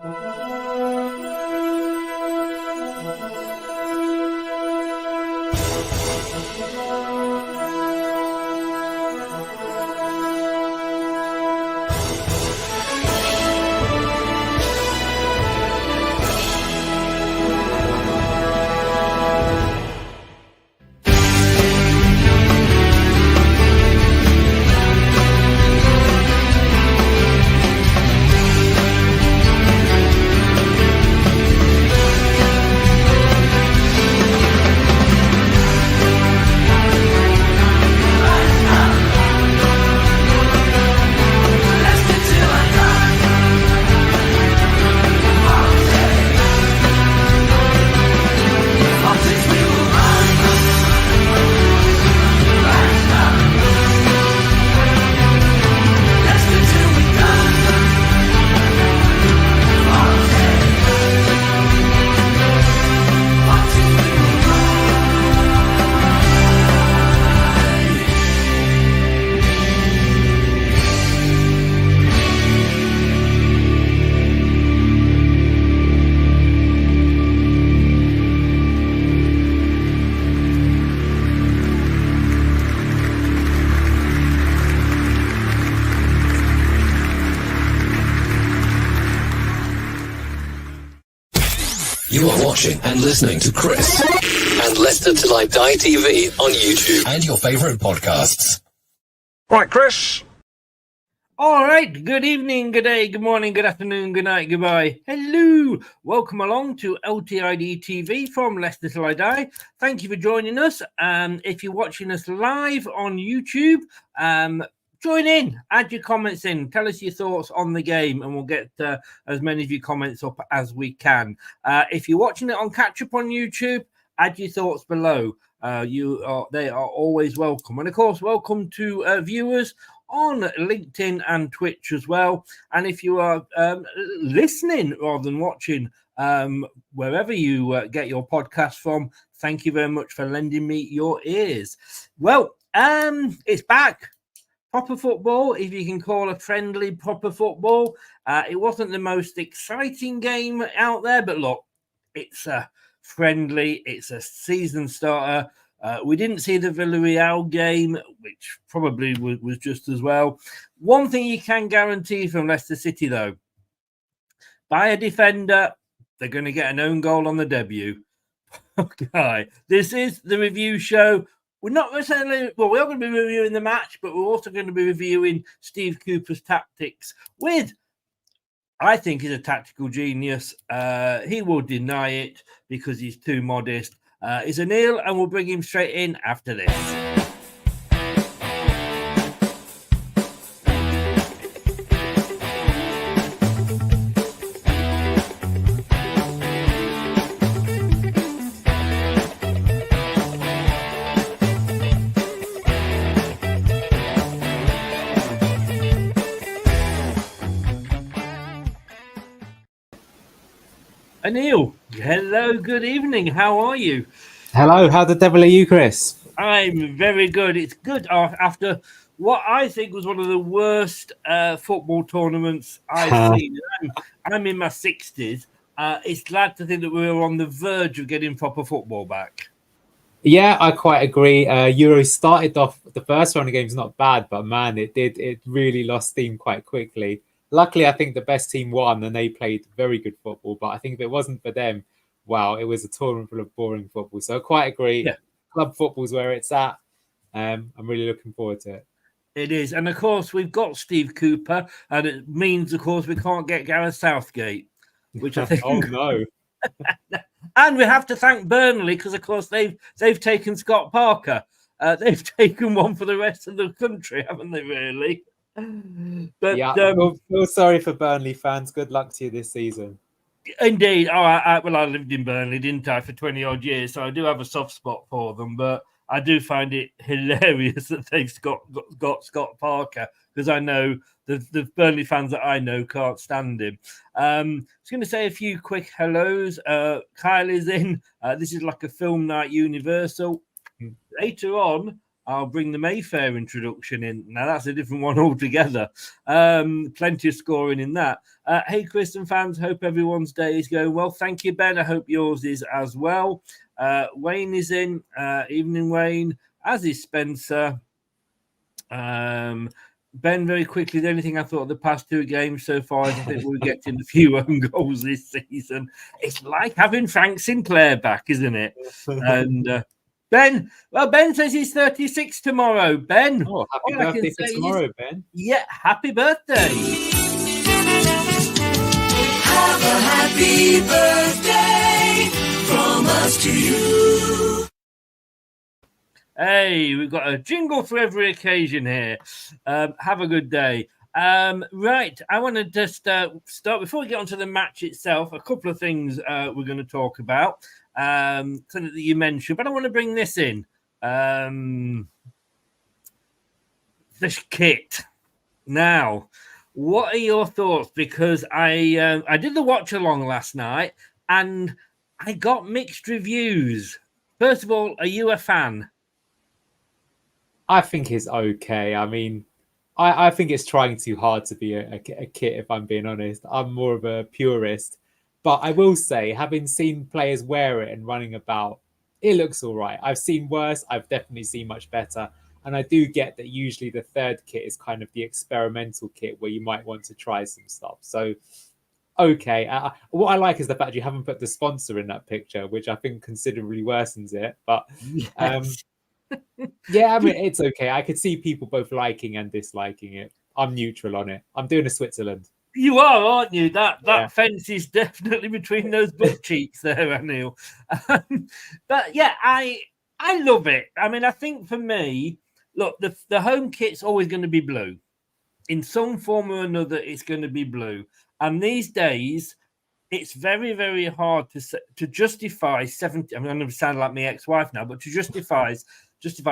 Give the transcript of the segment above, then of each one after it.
You are watching and listening to Chris and Leicester Till I Die TV on YouTube and your favourite podcasts. Right, Chris. All right. Good evening, good day, good morning, good afternoon, good night, goodbye. Hello. Welcome along to LTID TV from Leicester Till I Die. Thank you for joining us. If you're watching us live on YouTube, join in, add your comments in, tell us your thoughts on the game, and we'll get as many of your comments up as we can. If you're watching it on catch up on YouTube, add your thoughts below. They are always welcome. And of course, welcome to viewers on LinkedIn and Twitch as well. And if you are listening rather than watching, wherever you get your podcast from, thank you very much for lending me your ears. Well, it's back. Proper football, if you can call a friendly proper football. It wasn't the most exciting game out there, but look, it's a friendly, it's a season starter. We didn't see the Villarreal game, which probably was just as well. One thing you can guarantee from Leicester City, though, by a defender, they're going to get an own goal on the debut. Okay, this is the review show. We're not necessarily, we are going to be reviewing the match, but we're also going to be reviewing Steve Cooper's tactics with, I think he's a tactical genius. He will deny it because he's too modest. He's Anil, and we'll bring him straight in after this. Anil, hello, good evening. How are you? Hello, how the devil are you, Chris? I'm very good. It's good after what I think was one of the worst football tournaments I've seen. I'm in my 60s. It's glad to think that we're on the verge of getting proper football back. Yeah, I quite agree. Euro started off, the first round of games not bad, but man, it really lost steam quite quickly. Luckily, I think the best team won and they played very good football. But I think if it wasn't for them, wow, it was a tournament full of boring football. So I quite agree. Yeah. Club football's where it's at. I'm really looking forward to it. It is. And, of course, we've got Steve Cooper. And it means, of course, we can't get Gareth Southgate, which I think... Oh, no. And we have to thank Burnley because, of course, they've taken Scott Parker. They've taken one for the rest of the country, haven't they, really? But yeah, feel sorry for Burnley fans. Good luck to you this season. Indeed. I lived in Burnley, didn't I, for 20 odd years, so I do have a soft spot for them. But I do find it hilarious that they've got Scott Parker, because I know the Burnley fans that I know can't stand him. I was going to say a few quick hellos. Kyle is in. This is like a film night Universal. Later on, I'll bring the Mayfair introduction in. Now, that's a different one altogether. Plenty of scoring in that. Hey, Chris and fans, hope everyone's day is going well. Thank you, Ben. I hope yours is as well. Wayne is in. Evening, Wayne. As is Spencer. Ben, very quickly, the only thing I thought of the past 2 games so far is I think we're getting a few own goals this season. It's like having Frank Sinclair back, isn't it? And Ben says he's 36 tomorrow. Ben, oh, happy birthday for tomorrow, Ben. Yeah, happy birthday. Have a happy birthday from us to you. Hey, we've got a jingle for every occasion here. Have a good day. Right, I want to just start before we get onto the match itself. A couple of things we're going to talk about, something that you mentioned, but I want to bring this in. This kit. Now, what are your thoughts? Because I did the watch along last night and I got mixed reviews. First of all, are you a fan? I think it's okay. I mean, I think it's trying too hard to be a kit, if I'm being honest. I'm more of a purist. But I will say, having seen players wear it and running about, it looks all right. I've seen worse. I've definitely seen much better. And I do get that usually the third kit is kind of the experimental kit where you might want to try some stuff. So, okay. What I like is the fact you haven't put the sponsor in that picture, which I think considerably worsens it. But Yes. yeah, I mean, it's okay. I could see people both liking and disliking it. I'm neutral on it. I'm doing a Switzerland. You are, aren't you? That Yeah. fence is definitely between those butt cheeks there, Anil. But yeah, I love it. I mean, I think for me, look, the home kit's always going to be blue. In some form or another, it's going to be blue. And these days, it's very, very hard to justify 70. I mean, I'm going to sound like my ex-wife now, but to justify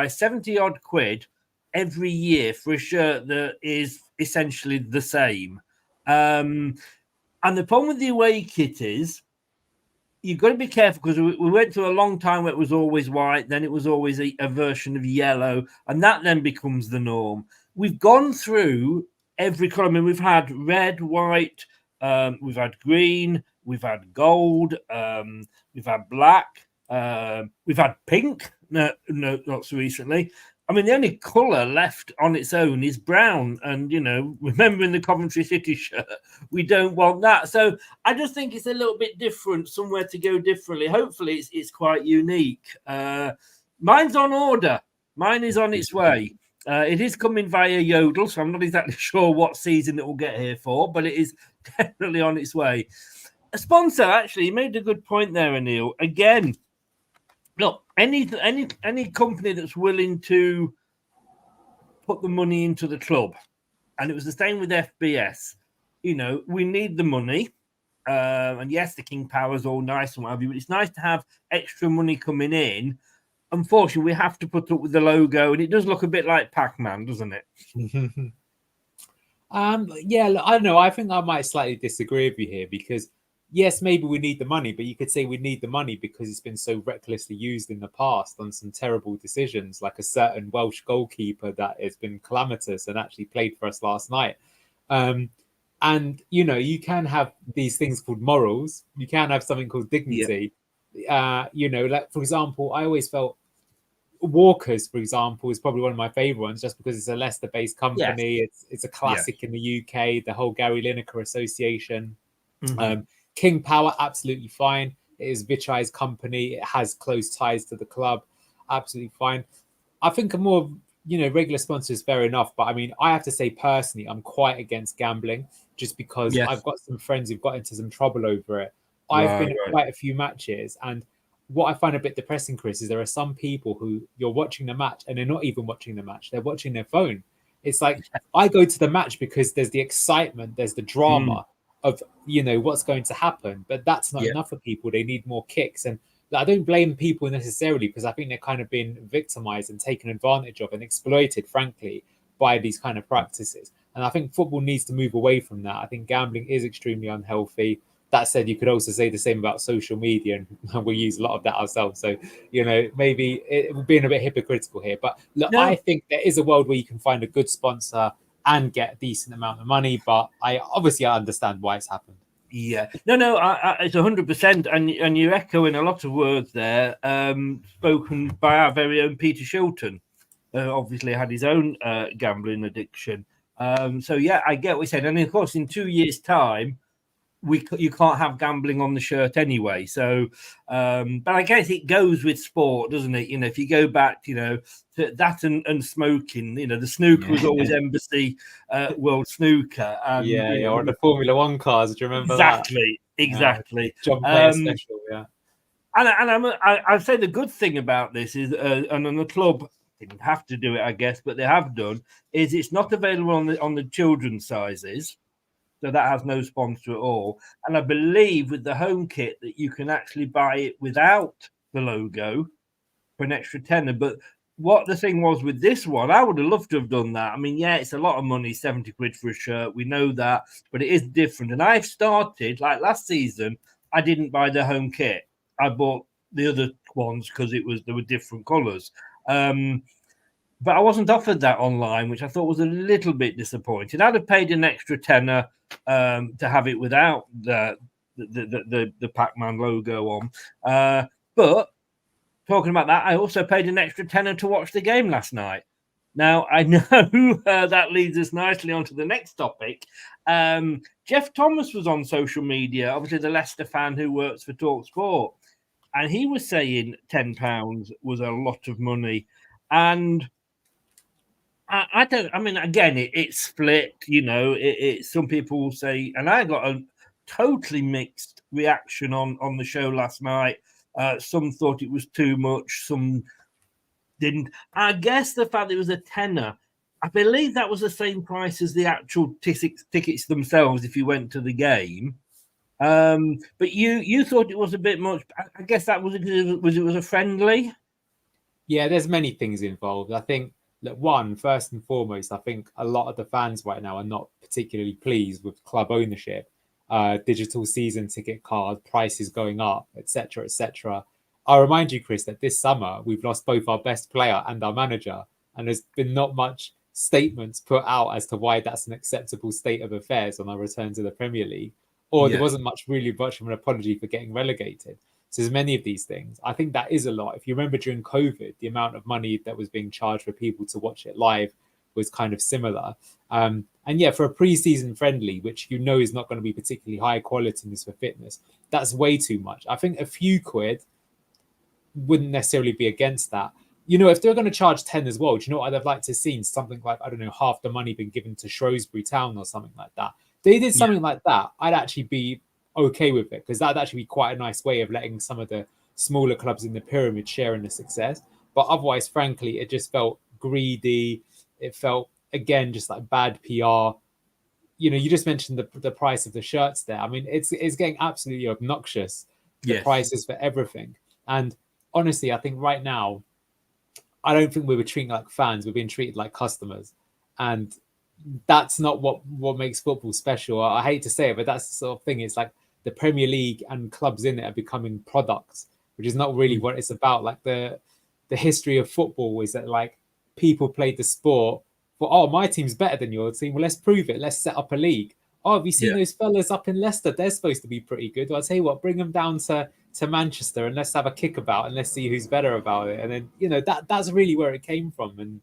70 odd quid every year for a shirt that is essentially the same. And the problem with the away kit is you've got to be careful because we went through a long time where it was always white, then it was always a version of yellow, and that then becomes the norm. We've gone through every color. I mean, we've had red, white, we've had green, we've had gold, we've had black, we've had pink. No, not so recently. I mean, the only colour left on its own is brown. And, you know, remembering the Coventry City shirt, we don't want that. So I just think it's a little bit different, somewhere to go differently. Hopefully it's quite unique. Mine's on order. Mine is on its way. It is coming via Yodel, so I'm not exactly sure what season it will get here for, but it is definitely on its way. A sponsor, actually, you made a good point there, Anil. Again, look, any company that's willing to put the money into the club, and it was the same with FBS. You know, we need the money, and yes, the King Power is all nice and what have you, but it's nice to have extra money coming in. Unfortunately, we have to put up with the logo, and it does look a bit like Pac-Man, doesn't it? Yeah, I don't know. I think I might slightly disagree with you here because yes, maybe we need the money, but you could say we need the money because it's been so recklessly used in the past on some terrible decisions, like a certain Welsh goalkeeper that has been calamitous and actually played for us last night. And, you know, you can have these things called morals. You can have something called dignity. You know, like, for example, I always felt Walker's, for example, is probably one of my favorite ones just because it's a Leicester-based company. Yes. It's a classic in the UK, the whole Gary Lineker association. Mm-hmm. King Power, absolutely fine. It is Vichai's company. It has close ties to the club. Absolutely fine. I think a more, you know, regular sponsor is fair enough. But I mean, I have to say personally, I'm quite against gambling just because I've got some friends who've got into some trouble over it. I've been at quite a few matches, and what I find a bit depressing, Chris, is there are some people who you're watching the match and they're not even watching the match. They're watching their phone. It's like, I go to the match because there's the excitement, there's the drama of, you know, what's going to happen. But that's not enough for people. They need more kicks. And I don't blame people necessarily because I think they're kind of being victimized and taken advantage of and exploited, frankly, by these kind of practices. And I think football needs to move away from that. I think gambling is extremely unhealthy. That said, you could also say the same about social media, and we use a lot of that ourselves. So, maybe we're being a bit hypocritical here. But look, No. I think there is a world where you can find a good sponsor and get a decent amount of money. But I understand why it's happened. Yeah, no, it's 100%, and you're echoing a lot of words there, spoken by our very own Peter Shilton. Obviously, had his own gambling addiction. So yeah, I get what you said, and of course, in 2 years' time, you can't have gambling on the shirt anyway. So, but I guess it goes with sport, doesn't it? If you go back, to that and smoking, the snooker was always Embassy World Snooker. And, or the Formula One cars. Do you remember exactly, that? Exactly. John Player special, yeah. And I'd say the good thing about this is, and the club didn't have to do it, I guess, but they have done, is it's not available on the children's sizes. So that has no sponsor at all. And I believe with the home kit that you can actually buy it without the logo for an extra tenner. But what the thing was with this one, I would have loved to have done that. I mean, yeah, it's a lot of money, 70 quid for a shirt. We know that, but it is different. And I've started, like last season, I didn't buy the home kit. I bought the other ones because there were different colours. But I wasn't offered that online, which I thought was a little bit disappointing. I'd have paid an extra tenner to have it without the Pac-Man logo on. But talking about that, I also paid an extra tenner to watch the game last night. Now, I know that leads us nicely onto the next topic. Jeff Thomas was on social media, obviously the Leicester fan who works for TalkSport, and he was saying £10 was a lot of money. And I don't. I mean, again, it's split. Some people will say, and I got a totally mixed reaction on the show last night. Some thought it was too much. Some didn't. I guess the fact that it was a tenner, I believe that was the same price as the actual tickets themselves if you went to the game. But you thought it was a bit much. I guess that was a friendly. Yeah, there's many things involved. I think that first and foremost, I think a lot of the fans right now are not particularly pleased with club ownership, digital season ticket card, prices going up, etc., etc. I'll remind you, Chris, that this summer we've lost both our best player and our manager, and there's been not much statements put out as to why that's an acceptable state of affairs on our return to the Premier League, or there wasn't really much of an apology for getting relegated. So there's many of these things. I think that is a lot. If you remember during COVID, the amount of money that was being charged for people to watch it live was kind of similar. And yeah, for a pre-season friendly, which is not going to be particularly high quality and is for fitness, that's way too much. I think a few quid wouldn't necessarily be against that. If they're going to charge 10 as well, do you know what I'd have liked to have seen? Something like, I don't know, half the money being given to Shrewsbury Town or something like that. If they did something like that, I'd actually be okay with it, because that'd actually be quite a nice way of letting some of the smaller clubs in the pyramid share in the success. But otherwise, frankly, it just felt greedy. It felt, again, just like bad PR. You just mentioned the price of the shirts there. I mean, it's getting absolutely obnoxious, the prices for everything. And honestly, I think right now, I don't think we were treating like fans. We're being treated like customers. And that's not what makes football special. I hate to say it, but that's the sort of thing. It's like the Premier League and clubs in it are becoming products, which is not really what it's about. Like the history of football is that like people played the sport for, my team's better than your team. Well, let's prove it. Let's set up a league. Oh, have you seen those fellas up in Leicester? They're supposed to be pretty good. Well, I'll tell you what, bring them down to Manchester and let's have a kickabout and let's see who's better about it. And then, that's really where it came from. And,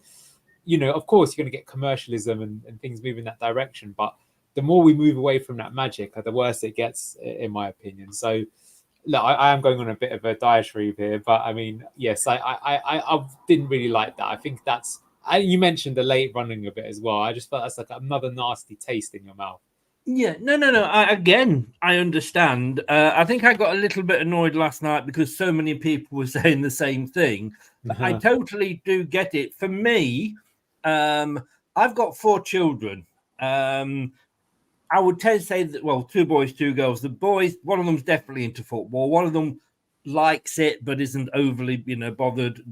of course, you're going to get commercialism and things move in that direction. But the more we move away from that magic, the worse it gets, in my opinion. So, look, I am going on a bit of a diatribe here. But, I mean, yes, I didn't really like that. I think that's... you mentioned the late running a bit as well. I just felt that's like another nasty taste in your mouth. Yeah, no. I understand. I think I got a little bit annoyed last night because so many people were saying the same thing. But I totally do get it. For me, I've got 4 children. I would tend to say that, well, 2 boys, 2 girls. The boys, one of them's definitely into football. One of them likes it but isn't overly, bothered,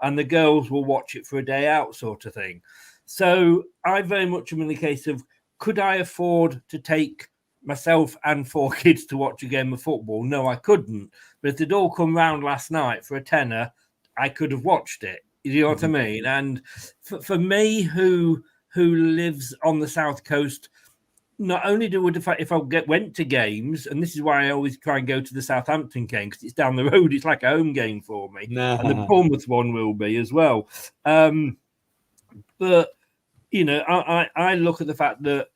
and the girls will watch it for a day out sort of thing. So I very much am in the case of, could I afford to take myself and 4 kids to watch a game of football, no, I couldn't. But if they'd all come round last night for a tenner, I could have watched it. You know what I mean? And for me, who lives on the south coast, not only if I went to games, and this is why I always try and go to the Southampton game because it's down the road. It's like a home game for me, and the Bournemouth one will be as well. But you know, I look at the fact that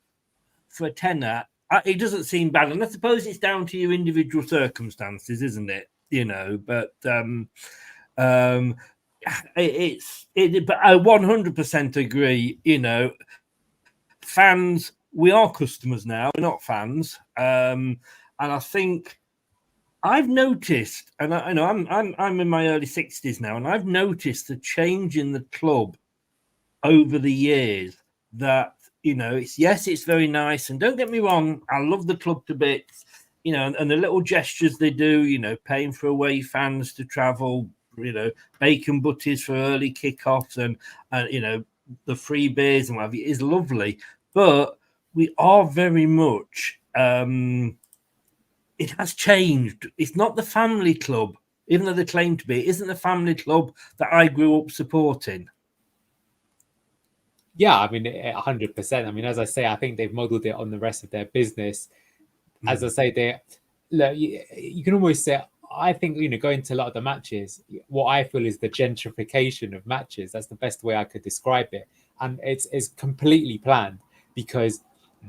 for a tenner, it doesn't seem bad, and I suppose it's down to your individual circumstances, isn't it? You know, but but I 100% agree. You know, fans, we are customers now, we're not fans, and I think I've noticed, and I know I'm in my early 60s now, and I've noticed the change in the club over the years. That, you know, it's very nice, and don't get me wrong, I love the club to bits, you know, and the little gestures they do, you know, paying for away fans to travel, you know, bacon butties for early kickoffs, and you know, the free beers and whatever is lovely, but we are very much. It has changed. It's not the family club, even though they claim to be. It isn't the family club that I grew up supporting. Yeah, I mean, 100%. I mean, as I say, I think they've modelled it on the rest of their business. As I say, you can almost say, I think, you know, going to a lot of the matches, what I feel is the gentrification of matches. That's the best way I could describe it. And it's completely planned, because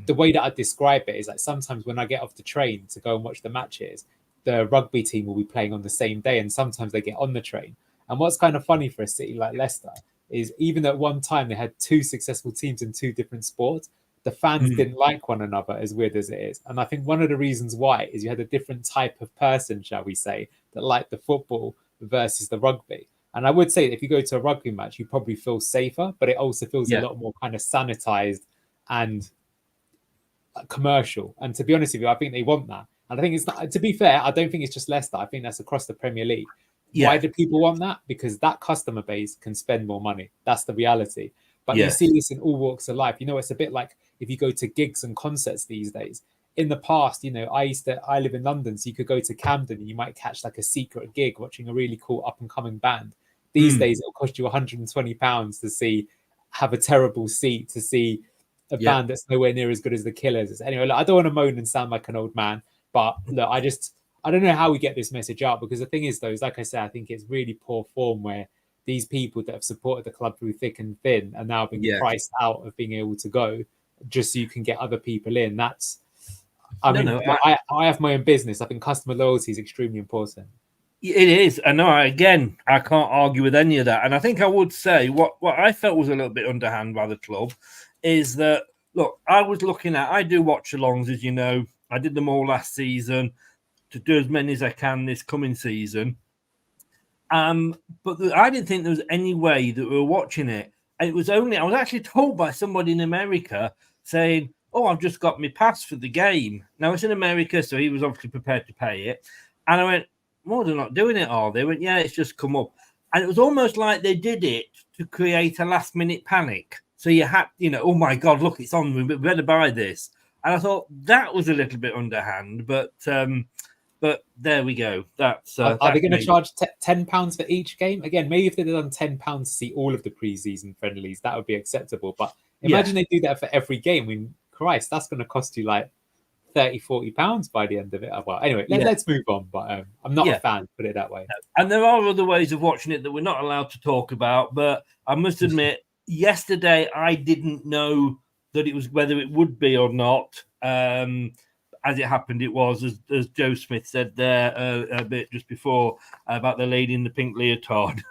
the way that I describe it is like sometimes when I get off the train to go and watch the matches, the rugby team will be playing on the same day, and sometimes they get on the train. And what's kind of funny for a city like Leicester is even at one time they had 2 successful teams in 2 different sports, the fans didn't like one another, as weird as it is. And I think one of the reasons why is you had a different type of person, shall we say, that liked the football versus the rugby. And I would say that if you go to a rugby match, you probably feel safer, but it also feels a lot more kind of sanitized and commercial. And to be honest with you, I think they want that. And I think it's not, to be fair, I don't think it's just Leicester. I think that's across the Premier League. Why do people want that? Because that customer base can spend more money. That's the reality. But you see this in all walks of life. You know, it's a bit like if you go to gigs and concerts these days. In the past, you know, I live in London, so you could go to Camden and you might catch like a secret gig watching a really cool up and coming band. These days, it'll cost you £120 to have a terrible seat to see a band that's nowhere near as good as the Killers. Anyway, look, I don't want to moan and sound like an old man, but look, I don't know how we get this message out, because the thing is, though, is like I said, I think it's really poor form where these people that have supported the club through thick and thin are now being priced out of being able to go just so you can get other people in. I have my own business. I think customer loyalty is extremely important. It is. I know. Again, I can't argue with any of that. And I think I would say what I felt was a little bit underhand by the club is that, look, I do watch-alongs, as you know. I did them all last season, to do as many as I can this coming season. But I didn't think there was any way that we were watching it. I was actually told by somebody in America saying, "Oh, I've just got my pass for the game." Now, it's in America, so he was obviously prepared to pay it. And I went, "Well, they're not doing it, are they?" They went, "Yeah, it's just come up." And it was almost like they did it to create a last-minute panic. So you had, you know, oh my God, look, it's on, we better buy this. And I thought that was a little bit underhand, but there we go. Are they going to charge £10 for each game? Again, maybe if they'd done £10 to see all of the pre-season friendlies, that would be acceptable. But imagine they do that for every game. I mean, Christ, that's going to cost you like £30-40 by the end of it. Well, anyway, let's move on. But I'm not a fan, put it that way. And there are other ways of watching it that we're not allowed to talk about. But I must admit, yesterday I didn't know that it was whether it would be or not. As it happened, it was, as Joe Smith said there a bit just before about the lady in the pink leotard.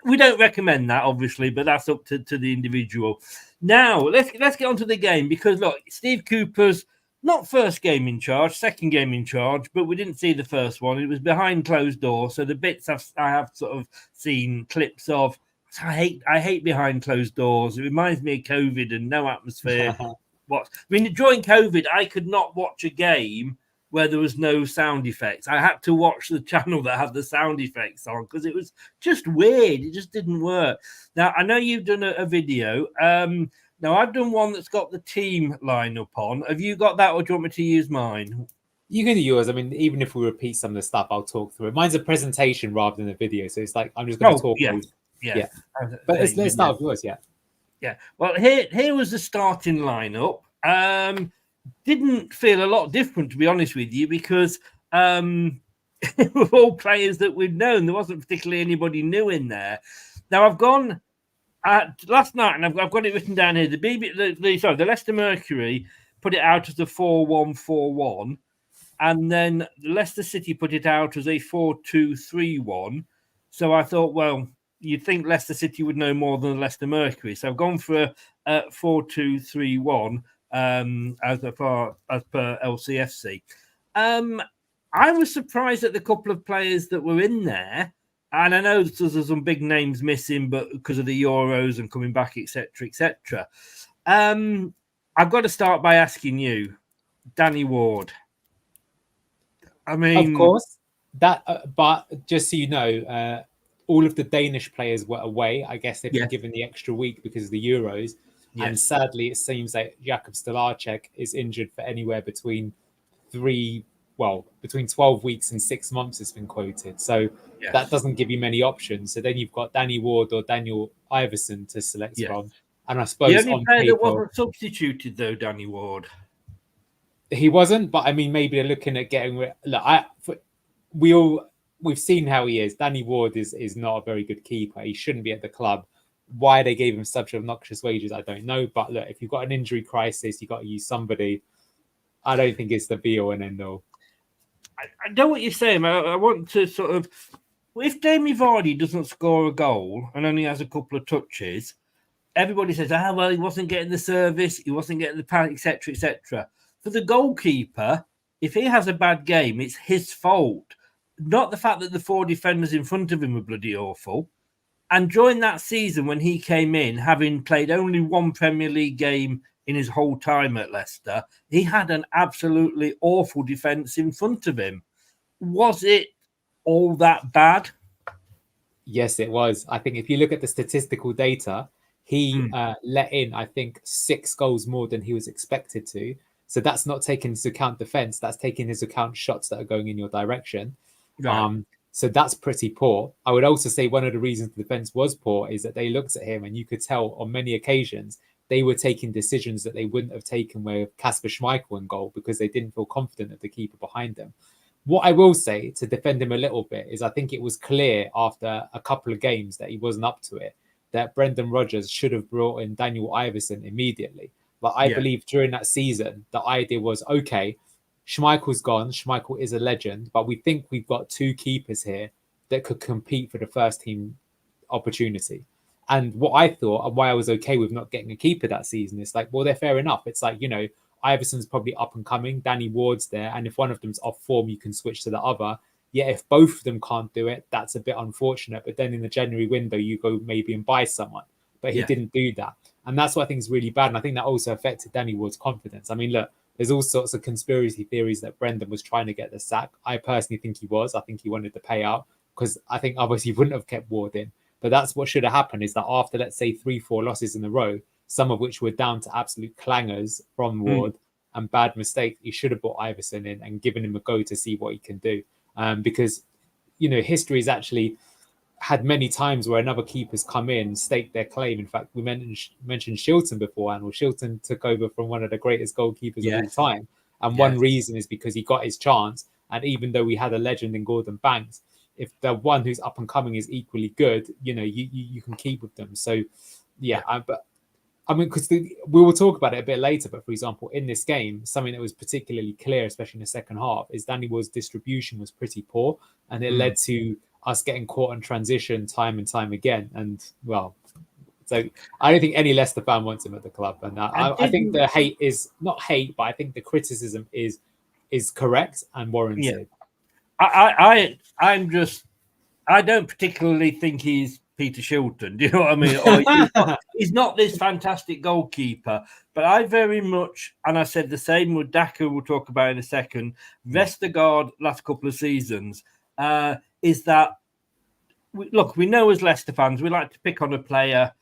We don't recommend that, obviously, but that's up to the individual. Now, let's get on to the game, because, look, Steve Cooper's not first game in charge, second game in charge, but we didn't see the first one. It was behind closed doors, so the bits I have sort of seen clips of. I hate behind closed doors. It reminds me of COVID and no atmosphere. During COVID, I could not watch a game where there was no sound effects. I had to watch the channel that had the sound effects on because it was just weird. It just didn't work. Now, I know you've done a video. Now, I've done one that's got the team lineup on. Have you got that, or do you want me to use mine? You can do yours. I mean, even if we repeat some of the stuff, I'll talk through it. Mine's a presentation rather than a video, so it's like I'm just going to talk. Yeah. But let's start with yours. Yeah. Well, here was the starting lineup. Didn't feel a lot different, to be honest with you, because were all players that we'd known. There wasn't particularly anybody new in there. Now, I've gone last night, and I've got it written down here. The Leicester Mercury put it out as a 4-1-4-1, and then Leicester City put it out as a 4-2-3-1. So I thought, well, you'd think Leicester City would know more than the Leicester Mercury. So I've gone for a 4-2-3-1 as per LCFC. I was surprised at the couple of players that were in there. And I know there's some big names missing, but because of the Euros and coming back, etc., etc. I've got to start by asking you, Danny Ward. I mean, of course, that. But just so you know, all of the Danish players were away. I guess they've been given the extra week because of the Euros. Yes. And sadly, it seems like Jakub Stolarczyk is injured for anywhere between 12 weeks and 6 months has been quoted. So that doesn't give you many options. So then you've got Danny Ward or Daniel Iverson to select from. And I suppose the only player that wasn't substituted, though, Danny Ward. He wasn't, but I mean, maybe they're looking at getting. Look, we've seen how he is. Danny Ward is not a very good keeper. He shouldn't be at the club. Why they gave him such obnoxious wages, I don't know. But look, if you've got an injury crisis, you got to use somebody. I don't think it's the be all and end all. I know what you're saying. I want to sort of, if Jamie Vardy doesn't score a goal and only has a couple of touches, everybody says, well, he wasn't getting the service, he wasn't getting the pass, etc., etc. For the goalkeeper, if he has a bad game, it's his fault. Not the fact that the 4 defenders in front of him were bloody awful. And during that season, when he came in, having played only one Premier League game in his whole time at Leicester, he had an absolutely awful defence in front of him. Was it all that bad? Yes, it was. I think if you look at the statistical data, he let in, I think, 6 goals more than he was expected to. So that's not taking into account defence. That's taking into account shots that are going in your direction. Right. So that's pretty poor. I would also say one of the reasons the defence was poor is that they looked at him and you could tell on many occasions they were taking decisions that they wouldn't have taken with Kasper Schmeichel in goal because they didn't feel confident of the keeper behind them. What I will say to defend him a little bit is I think it was clear after a couple of games that he wasn't up to it, that Brendan Rodgers should have brought in Daniel Iverson immediately. But I believe during that season, the idea was, okay, Schmeichel's gone. Schmeichel is a legend, but we think we've got 2 keepers here that could compete for the first team opportunity. And what I thought and why I was okay with not getting a keeper that season is like, well, they're fair enough. It's like, Iverson's probably up and coming. Danny Ward's there. And if one of them's off form, you can switch to the other. Yeah, if both of them can't do it, that's a bit unfortunate. But then in the January window, you go maybe and buy someone. But he didn't do that. And that's what I think is really bad. And I think that also affected Danny Ward's confidence. I mean, look, there's all sorts of conspiracy theories that Brendan was trying to get the sack. I personally think he was. I think he wanted the payout because I think otherwise he wouldn't have kept Ward in. But that's what should have happened is that after, let's say, 3-4 losses in a row, some of which were down to absolute clangers from Ward and bad mistakes, he should have brought Iverson in and given him a go to see what he can do. Because, history has actually had many times where another keeper's come in, staked their claim. In fact, we mentioned Shilton before, and Shilton took over from one of the greatest goalkeepers of all time. And one reason is because he got his chance. And even though we had a legend in Gordon Banks, if the one who's up and coming is equally good, you can keep with them. So, but I mean, because we will talk about it a bit later. But for example, in this game, something that was particularly clear, especially in the second half, is Danny Ward's distribution was pretty poor, and it led to us getting caught on transition time and time again. And well, so I don't think any Leicester fan wants him at the club. And I think the hate is not hate, but I think the criticism is correct and warranted. I don't particularly think he's Peter Shilton. Do you know what I mean? Or he's not this fantastic goalkeeper, but I very much, and I said the same with Daka, we'll talk about in a second, Vestergaard last couple of seasons, is that, we know as Leicester fans, we like to pick on a player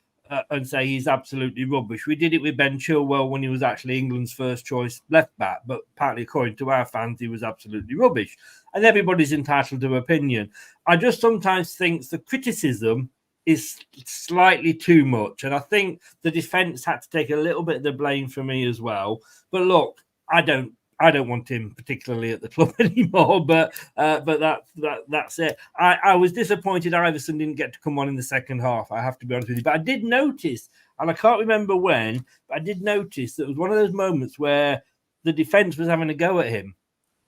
and say he's absolutely rubbish. We did it with Ben Chilwell when he was actually England's first choice left back, but apparently, according to our fans, he was absolutely rubbish. And everybody's entitled to opinion. I just sometimes think the criticism is slightly too much, and I think the defence had to take a little bit of the blame for me as well. But look, I don't want him particularly at the club anymore, but that's it. I was disappointed Iverson didn't get to come on in the second half. I have to be honest with you, but I did notice, and I can't remember when, but I did notice that it was one of those moments where the defence was having a go at him,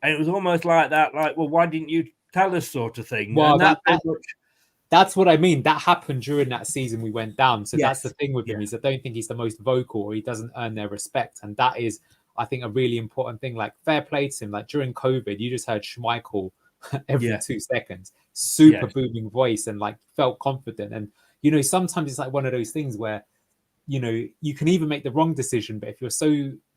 and it was almost like that, like, well, why didn't you tell us, sort of thing. Well, that's what I mean. That happened during that season we went down. So that's the thing with him, is I don't think he's the most vocal, or he doesn't earn their respect, and that is, I think, a really important thing. Like, fair play to him. Like, during COVID, you just heard Schmeichel every 2 seconds, super booming voice, and like felt confident. And sometimes it's like one of those things where you can even make the wrong decision, but if you're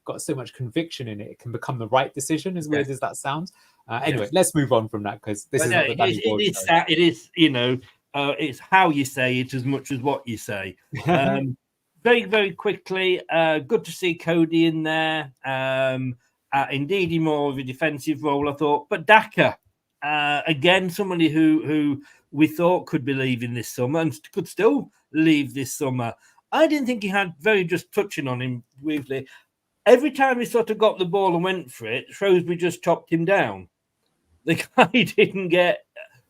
got so much conviction in it, it can become the right decision. As weird as that sounds. Anyway, let's move on from that, because this is not the Danny Boyle show. It is, it's how you say it as much as what you say. Very, very quickly, good to see Cody in there. Indeed, more of a defensive role, I thought. But Daka, again, somebody who we thought could be leaving this summer and could still leave this summer. I didn't think he had, just touching on him briefly, every time he sort of got the ball and went for it, Shrewsbury just chopped him down. The guy didn't get...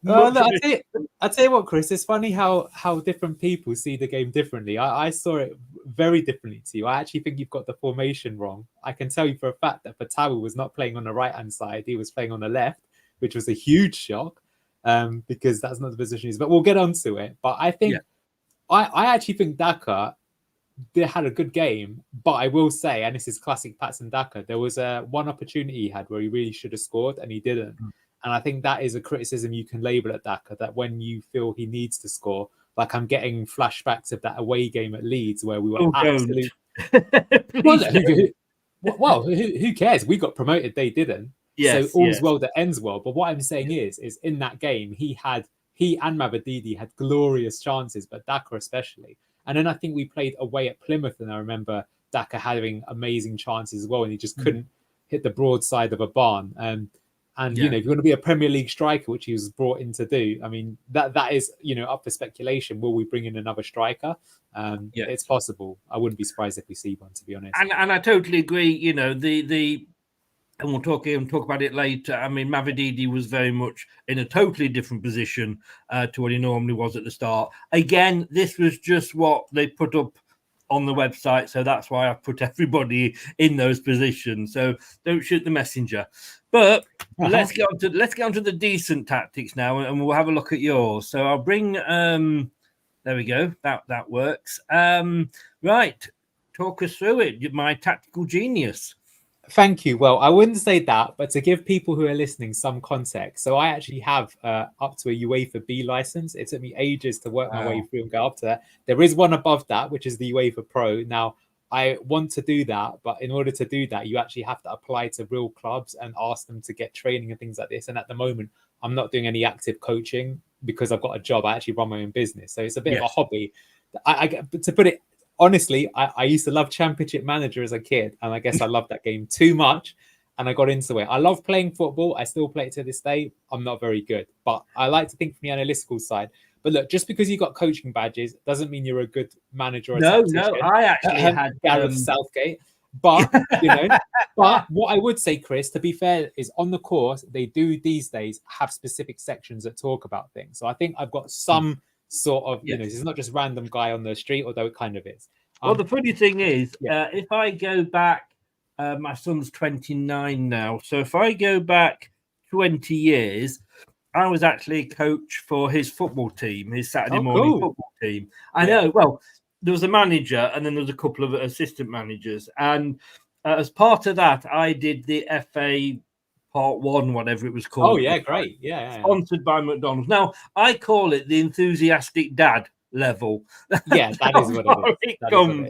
I'll tell you what, Chris, it's funny how different people see the game differently. I saw it very differently to you. I actually think you've got the formation wrong. I can tell you for a fact that Fatawu was not playing on the right-hand side. He was playing on the left, which was a huge shock, because that's not the position he's... But we'll get on to it. But I think... I actually think Daka had a good game, but I will say, and this is classic Patson Daka, there was one opportunity he had where he really should have scored and he didn't. And I think that is a criticism you can label at Daka, that when you feel he needs to score, like I'm getting flashbacks of that away game at Leeds where we were absolutely... Well, who cares? We got promoted, they didn't. So all's well that ends well. But what I'm saying is in that game, he and Mavididi had glorious chances, but Daka especially. And then I think we played away at Plymouth, and I remember Daka having amazing chances as well, and he just couldn't hit the broadside of a barn. And if you want to be a Premier League striker, which he was brought in to do, I mean, that is, up for speculation. Will we bring in another striker? It's possible. I wouldn't be surprised if we see one, to be honest. And I totally agree. And we'll talk about it later. I mean, Mavididi was very much in a totally different position to what he normally was at the start. Again, this was just what they put up on the website, so that's why I put everybody in those positions. So don't shoot the messenger. But let's get on to the decent tactics now, and we'll have a look at yours. So I'll bring. There we go. That works. Right, talk us through it. My tactical genius. Thank you. Well, I wouldn't say that, but to give people who are listening some context. So I actually have up to a UEFA B license. It took me ages to work my way through and go up to that. There is one above that, which is the UEFA Pro. Now, I want to do that, but in order to do that, you actually have to apply to real clubs and ask them to get training and things like this. And at the moment, I'm not doing any active coaching because I've got a job. I actually run my own business. So it's a bit of a hobby. To put it honestly, I used to love Championship Manager as a kid, and I guess I loved that game too much, and I got into it. I love playing football. I still play it to this day. I'm not very good, but I like to think from the analytical side. But look, just because you got coaching badges doesn't mean you're a good manager or a tactician. No, I actually had Gareth Southgate. But but what I would say, Chris, to be fair, is on the course they do these days have specific sections that talk about things. So I think I've got some sort of, it's not just random guy on the street, although it kind of is. Well, the funny thing is, if I go back, my son's 29 now. So if I go back 20 years, I was actually a coach for his football team, his Saturday morning football team. I know. Well, there was a manager and then there was a couple of assistant managers. And as part of that, I did the FA Part 1, whatever it was called. Oh, yeah, great. Yeah. Sponsored by McDonald's. Now, I call it the enthusiastic dad level. Yeah, that is what it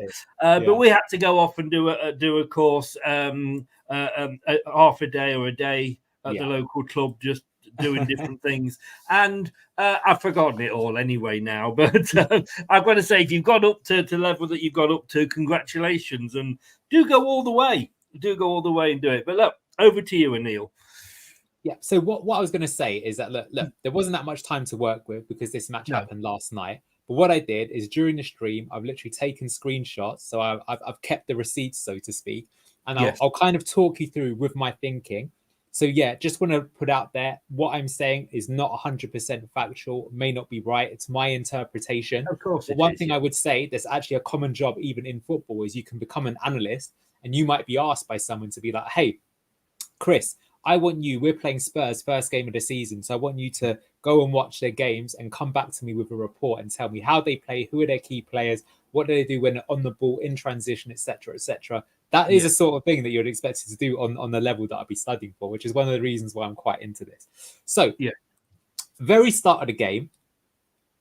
is. But we had to go off and do a course, half a day or a day at the local club, just doing different things. And I've forgotten it all anyway now. But I've got to say, if you've got up to the level that you've got up to, congratulations. And do go all the way. Do go all the way and do it. But look, over to you, Anil. Yeah. So what I was going to say is that look, there wasn't that much time to work with because this match happened last night. But what I did is during the stream, I've literally taken screenshots. So I've kept the receipts, so to speak, and I'll kind of talk you through with my thinking. So yeah, just want to put out there what I'm saying is not 100% factual, may not be right. It's my interpretation. Of course. But one thing I would say, there's actually a common job even in football is you can become an analyst, and you might be asked by someone to be like, hey, Chris, we're playing Spurs first game of the season. So I want you to go and watch their games and come back to me with a report and tell me how they play, who are their key players, what do they do when they're on the ball, in transition, etc., etc. That is a sort of thing that you'd expect to do on the level that I'd be studying for, which is one of the reasons why I'm quite into this. So very start of the game,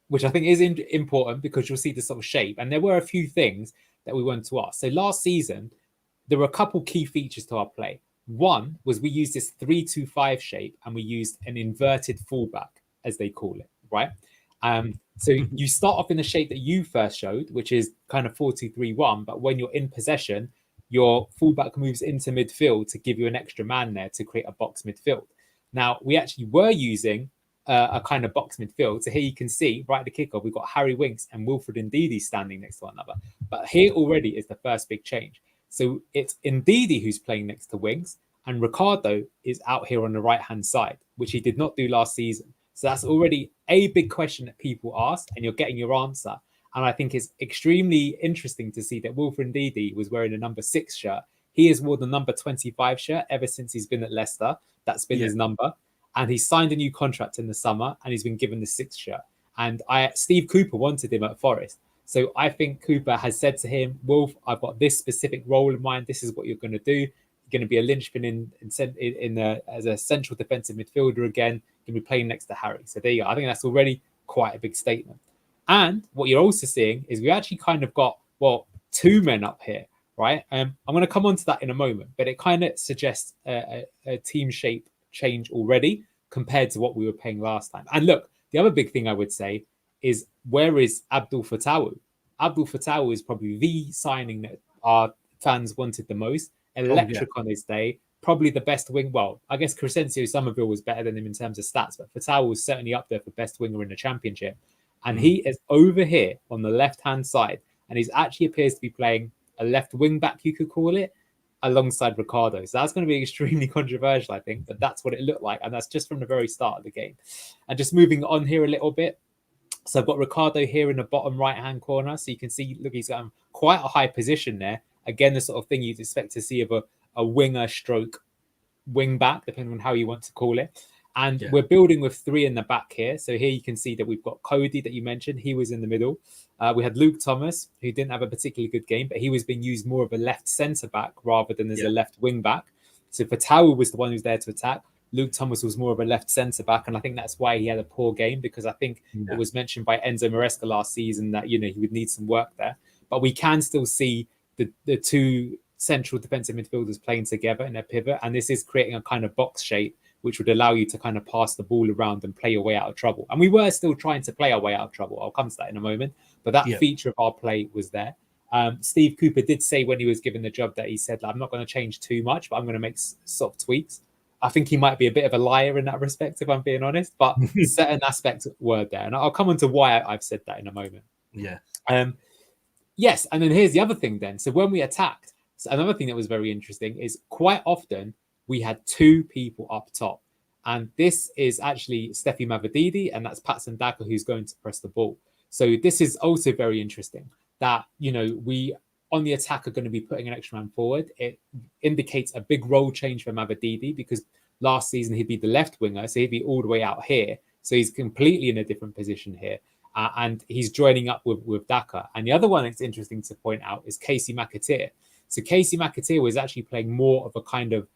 which I think is important because you'll see the sort of shape. And there were a few things that we wanted to ask. So last season, there were a couple key features to our play. One was we used this 3-2-5 shape and we used an inverted fullback, as they call it, right? So you start off in the shape that you first showed, which is kind of 4-2-3-1, but when you're in possession, your fullback moves into midfield to give you an extra man there to create a box midfield. Now, we actually were using a kind of box midfield. So here you can see, right at the kickoff, we've got Harry Winks and Wilfred Ndidi standing next to one another. But here already is the first big change. So it's Ndidi who's playing next to Winks, and Ricardo is out here on the right-hand side, which he did not do last season. So that's already a big question that people ask, and you're getting your answer. And I think it's extremely interesting to see that Wilfred Ndidi was wearing a number 6 shirt. He has worn the number 25 shirt ever since he's been at Leicester. That's been his number. And he signed a new contract in the summer, and he's been given the 6th shirt. And Steve Cooper wanted him at Forest. So I think Cooper has said to him, Wolf, I've got this specific role in mind. This is what you're going to do. You're going to be a linchpin as a central defensive midfielder again. You're going to be playing next to Harry. So there you go. I think that's already quite a big statement. And what you're also seeing is we actually kind of got, 2 men up here, right? I'm going to come on to that in a moment, but it kind of suggests a team shape change already compared to what we were playing last time. And look, the other big thing I would say is, where is Abdul Fatawu? Abdul Fatawu is probably the signing that our fans wanted the most. Electric on his day, probably the best wing. Well, I guess Crescencio Somerville was better than him in terms of stats, but Fatawu was certainly up there for best winger in the championship. And he is over here on the left-hand side, and he actually appears to be playing a left wing back, you could call it, alongside Ricardo. So that's going to be extremely controversial, I think, but that's what it looked like. And that's just from the very start of the game. And just moving on here a little bit. So I've got Ricardo here in the bottom right-hand corner. So you can see, look, he's got quite a high position there. Again, the sort of thing you'd expect to see of a winger stroke wing back, depending on how you want to call it. And we're building with 3 in the back here. So here you can see that we've got Cody that you mentioned. He was in the middle. We had Luke Thomas, who didn't have a particularly good game, but he was being used more of a left centre back rather than as a left wing back. So Fatawu was the one who's there to attack. Luke Thomas was more of a left centre back, and I think that's why he had a poor game, because I think it was mentioned by Enzo Maresca last season that he would need some work there. But we can still see the 2 central defensive midfielders playing together in their pivot, and this is creating a kind of box shape which would allow you to kind of pass the ball around and play your way out of trouble. And we were still trying to play our way out of trouble. I'll come to that in a moment. But that feature of our play was there. Steve Cooper did say when he was given the job that he said, I'm not going to change too much, but I'm going to make sort of tweaks. I think he might be a bit of a liar in that respect, if I'm being honest. But certain aspects were there. And I'll come on to why I've said that in a moment. Yeah. Yes. And then here's the other thing then. So when we attacked, another thing that was very interesting is quite often we had 2 people up top. And this is actually Steffi Mavadidi, and that's Patson Daka, who's going to press the ball. So this is also very interesting that, we on the attack are going to be putting an extra man forward. It indicates a big role change for Mavadidi, because last season he'd be the left winger, so he'd be all the way out here. So he's completely in a different position here. And he's joining up with Daka. And the other one that's interesting to point out is Casey McAteer. So Casey McAteer was actually playing more of a kind of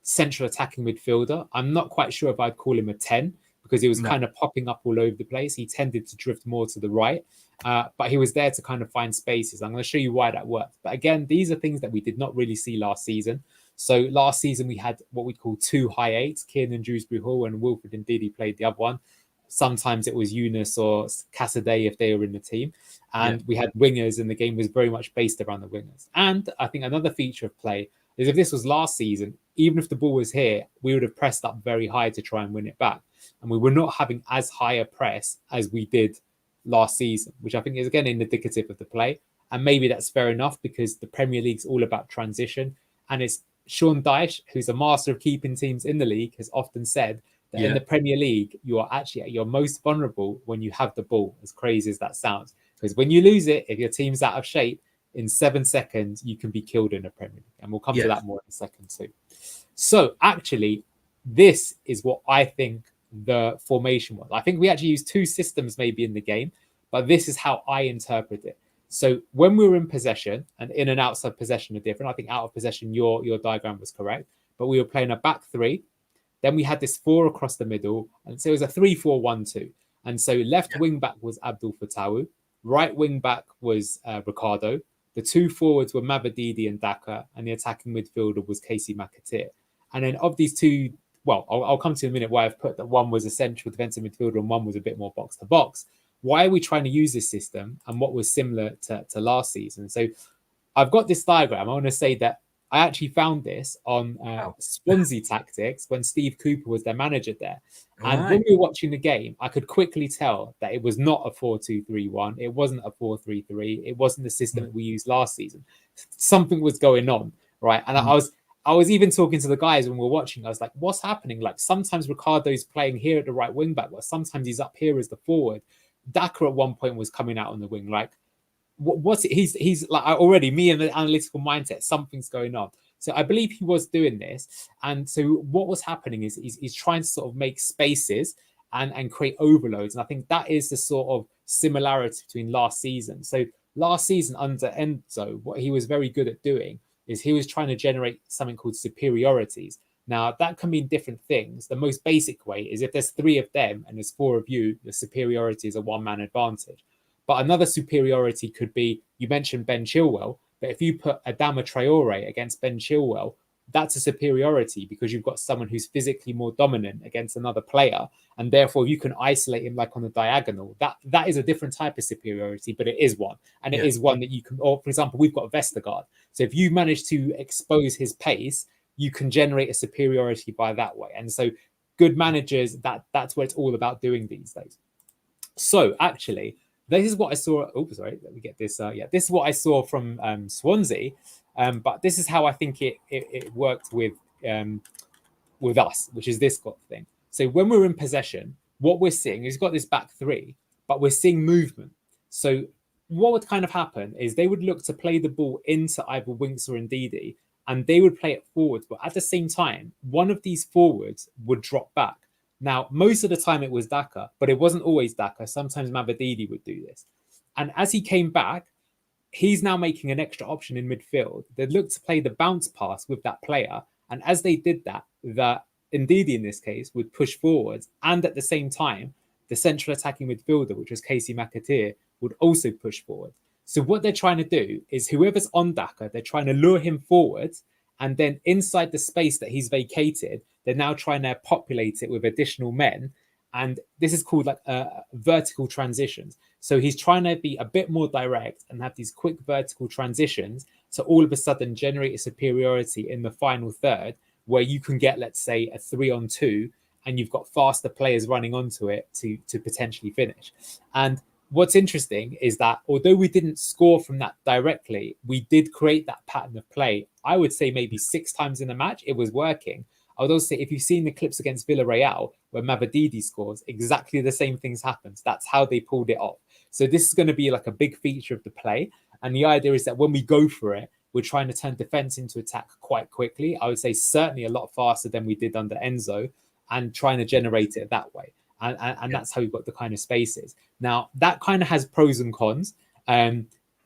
central attacking midfielder. I'm not quite sure if I'd call him a 10, because he was kind of popping up all over the place. He tended to drift more to the right, but he was there to kind of find spaces. I'm going to show you why that worked. But again, these are things that we did not really see last season. So last season we had what we call 2 high eights, Kieran and Dewsbury Hall, and Wilfred and Didi played the other one. Sometimes it was Eunice or Cassaday if they were in the team. And we had wingers, and the game was very much based around the wingers. And I think another feature of play is if this was last season, even if the ball was here, we would have pressed up very high to try and win it back. And we were not having as high a press as we did last season, which I think is, again, indicative of the play. And maybe that's fair enough because the Premier League's all about transition. And it's Sean Dyche, who's a master of keeping teams in the league, has often said that in the Premier League, you are actually at your most vulnerable when you have the ball, as crazy as that sounds. Because when you lose it, if your team's out of shape, in 7 seconds, you can be killed in the Premier League. And we'll come to that more in a second too. So actually, this is what I think the formation was. I think we actually used 2 systems maybe in the game, but this is how I interpret it. So when we were in possession, and in and outside possession are different. I think out of possession, your diagram was correct. But we were playing a back 3. Then we had this 4 across the middle. And so it was a 3-4-1-2. And so left wing back was Abdul Fatawu. Right wing back was Ricardo. The 2 forwards were Mavadidi and Daka. And the attacking midfielder was Casey McAteer. And then of these 2, well, I'll come to in a minute why I've put that one was a central defensive midfielder and one was a bit more box to box. Why are we trying to use this system and what was similar to last season? So I've got this diagram. I want to say that I actually found this on Swansea Tactics when Steve Cooper was their manager there. And when we were watching the game, I could quickly tell that it was not a 4-2-3-1. It wasn't a 4-3-3. It wasn't the system that we used last season. Something was going on, right? And I was even talking to the guys when we were watching. I was like, what's happening? Like sometimes Ricardo's playing here at the right wing back, but sometimes he's up here as the forward. Daka at one point was coming out on the wing. Like, what's it? He's like already me in the analytical mindset. Something's going on. So I believe he was doing this. And so what was happening is he's trying to sort of make spaces and create overloads. And I think that is the sort of similarity between last season. So last season under Enzo, what he was very good at doing is he was trying to generate something called superiorities. Now, that can mean different things. The most basic way is if there's 3 of them and there's 4 of you, the superiority is a one-man advantage. But another superiority could be, you mentioned Ben Chilwell, but if you put Adama Traore against Ben Chilwell, that's a superiority because you've got someone who's physically more dominant against another player. And therefore, you can isolate him like on the diagonal. That is a different type of superiority, but it is one. And it is one that you can, or for example, we've got Vestergaard. So if you manage to expose his pace, you can generate a superiority by that way. And so good managers, that's what it's all about doing these days. So actually, this is what I saw. Oh, sorry, let me get this. This is what I saw from Swansea. But this is how I think it worked with us, which is this thing. So when we're in possession, what we're seeing is we've got this back 3, but we're seeing movement. So what would kind of happen is they would look to play the ball into either Winks or Ndidi, and they would play it forwards. But at the same time, one of these forwards would drop back. Now, most of the time it was Daka, but it wasn't always Daka. Sometimes Mavadidi would do this. And as he came back, he's now making an extra option in midfield. They'd look to play the bounce pass with that player. And as they did that, Ndidi in this case would push forwards. And at the same time, the central attacking midfielder, which was Casey McAteer, would also push forward. So what they're trying to do is whoever's on Daka, they're trying to lure him forwards. And then inside the space that he's vacated, they're now trying to populate it with additional men. And this is called like vertical transitions. So he's trying to be a bit more direct and have these quick vertical transitions to all of a sudden generate a superiority in the final third where you can get, let's say, a 3-on-2 and you've got faster players running onto it to potentially finish. And what's interesting is that although we didn't score from that directly, we did create that pattern of play. I would say maybe 6 times in the match, it was working. I would also say if you've seen the clips against Villarreal where Mavadidi scores, exactly the same things happens. That's how they pulled it off. So this is going to be like a big feature of the play. And the idea is that when we go for it, we're trying to turn defense into attack quite quickly. I would say certainly a lot faster than we did under Enzo and trying to generate it that way. And that's how we've got the kind of spaces. Now, that kind of has pros and cons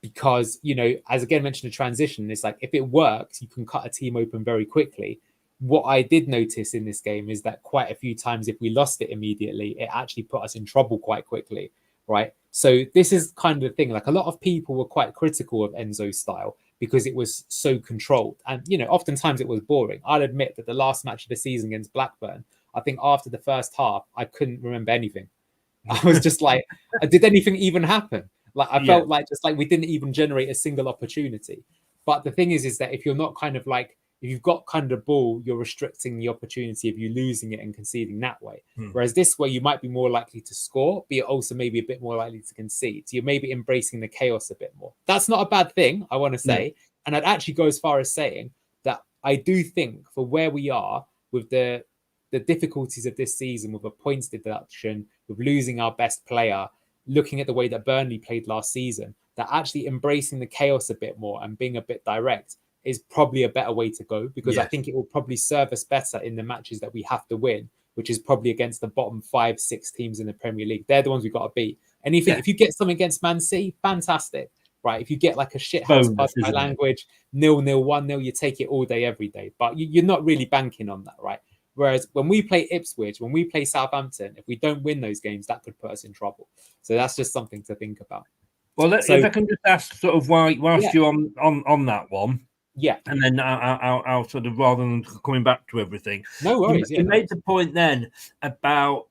because, you know, as again mentioned, the transition, it's like if it works, you can cut a team open very quickly. What I did notice in this game is that quite a few times, if we lost it immediately, it actually put us in trouble quite quickly, right? So this is kind of the thing. Like a lot of people were quite critical of Enzo's style, because it was so controlled. And, oftentimes it was boring. I'll admit that the last match of the season against Blackburn, I think after the first half, I couldn't remember anything. I was just like, did anything even happen? Like, I felt like just like we didn't even generate a single opportunity. But the thing is that if you're not kind of like, if you've got kind of the ball, you're restricting the opportunity of you losing it and conceding that way. Whereas this way, you might be more likely to score, but you're also maybe a bit more likely to concede. So you're maybe embracing the chaos a bit more. That's not a bad thing, I want to say. And I'd actually go as far as saying that I do think for where we are with the difficulties of this season, with a points deduction, with losing our best player, looking at the way that Burnley played last season, that actually embracing the chaos a bit more and being a bit direct is probably a better way to go, because I think it will probably serve us better in the matches that we have to win, which is probably against the bottom 5-6 teams in the Premier League. They're the ones we've got to beat. And if you get something against Man City, fantastic, right? If you get like a shithouse by language, 0-0, 1-0, you take it all day, every day. But you're not really banking on that, right? Whereas when we play Ipswich, when we play Southampton, if we don't win those games, that could put us in trouble. So that's just something to think about. Well, if I can just ask sort of whilst you're on that one. Yeah. And then I'll sort of, rather than coming back to everything. No worries. You made the point then about,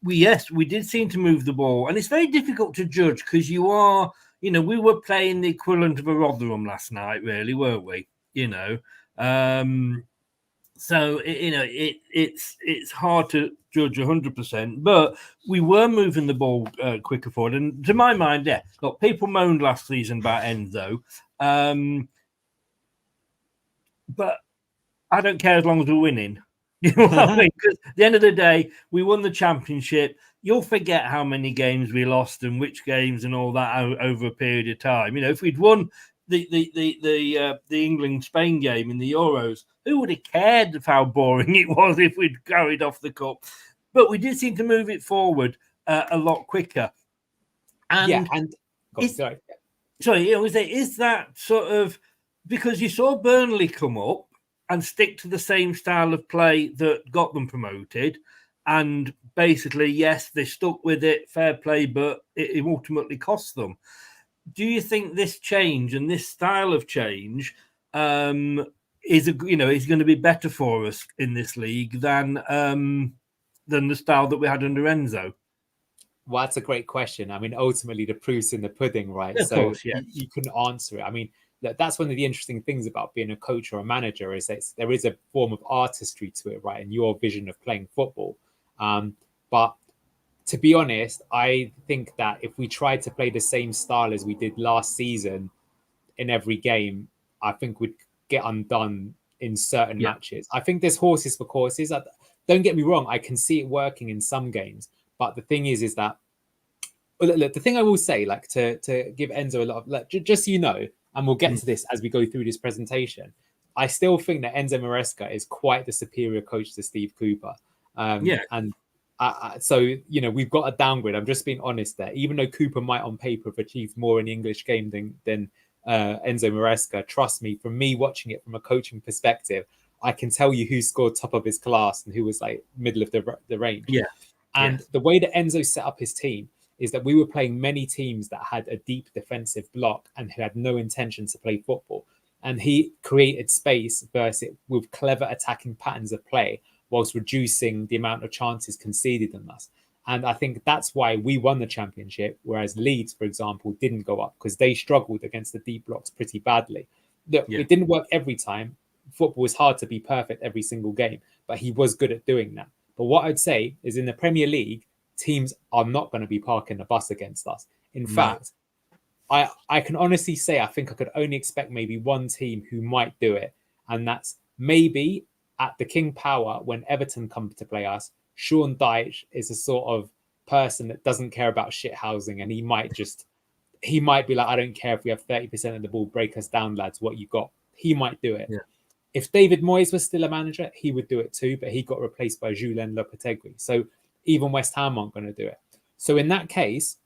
we did seem to move the ball. And it's very difficult to judge because we were playing the equivalent of a Rotherham last night, really, weren't we? So, it's hard to judge 100%, but we were moving the ball quicker forward. And to my mind, look, people moaned last season about Enzo. But I don't care as long as we're winning. You know what I mean? Because at the end of the day, we won the championship. You'll forget how many games we lost and which games and all that over a period of time. If we'd won the England-Spain game in the Euros, who would have cared of how boring it was if we'd carried off the cup? But we did seem to move it forward a lot quicker. And is that sort of, because you saw Burnley come up and stick to the same style of play that got them promoted, and basically, yes, they stuck with it, fair play, but it ultimately cost them. Do you think this change and this style of change is going to be better for us in this league than the style that we had under Enzo? Well, that's a great question. I mean, ultimately, the proof's in the pudding, right? Of course, yeah. You couldn't answer it. I mean, that's one of the interesting things about being a coach or a manager, is that there is a form of artistry to it, right? And your vision of playing football. But to be honest, I think that if we tried to play the same style as we did last season in every game, I think we'd get undone in certain matches. I think there's horses for courses. Don't get me wrong, I can see it working in some games. But the thing is that, look, the thing I will say, like to give Enzo a lot of, just so you know, and we'll get to this as we go through this presentation, I still think that Enzo Maresca is quite the superior coach to Steve Cooper. And so, we've got a downgrade. I'm just being honest there. Even though Cooper might on paper have achieved more in the English game than Enzo Maresca, trust me, from me watching it from a coaching perspective, I can tell you who scored top of his class and who was like middle of the range. And the way that Enzo set up his team is that we were playing many teams that had a deep defensive block and who had no intention to play football. And he created space with clever attacking patterns of play whilst reducing the amount of chances conceded on us. And I think that's why we won the championship, whereas Leeds, for example, didn't go up because they struggled against the deep blocks pretty badly. Look, it didn't work every time. Football is hard to be perfect every single game, but he was good at doing that. But what I'd say is in the Premier League, teams are not going to be parking the bus against us. In fact, I can honestly say I think I could only expect maybe one team who might do it. And that's maybe at the King Power when Everton come to play us. Sean Dyche is a sort of person that doesn't care about shit housing, and he might be like, I don't care if we have 30% of the ball, break us down, lads, what you got. He might do it. If David Moyes was still a manager, he would do it too, but he got replaced by Julien Lopetegui. So even West Ham aren't going to do it. So in that case,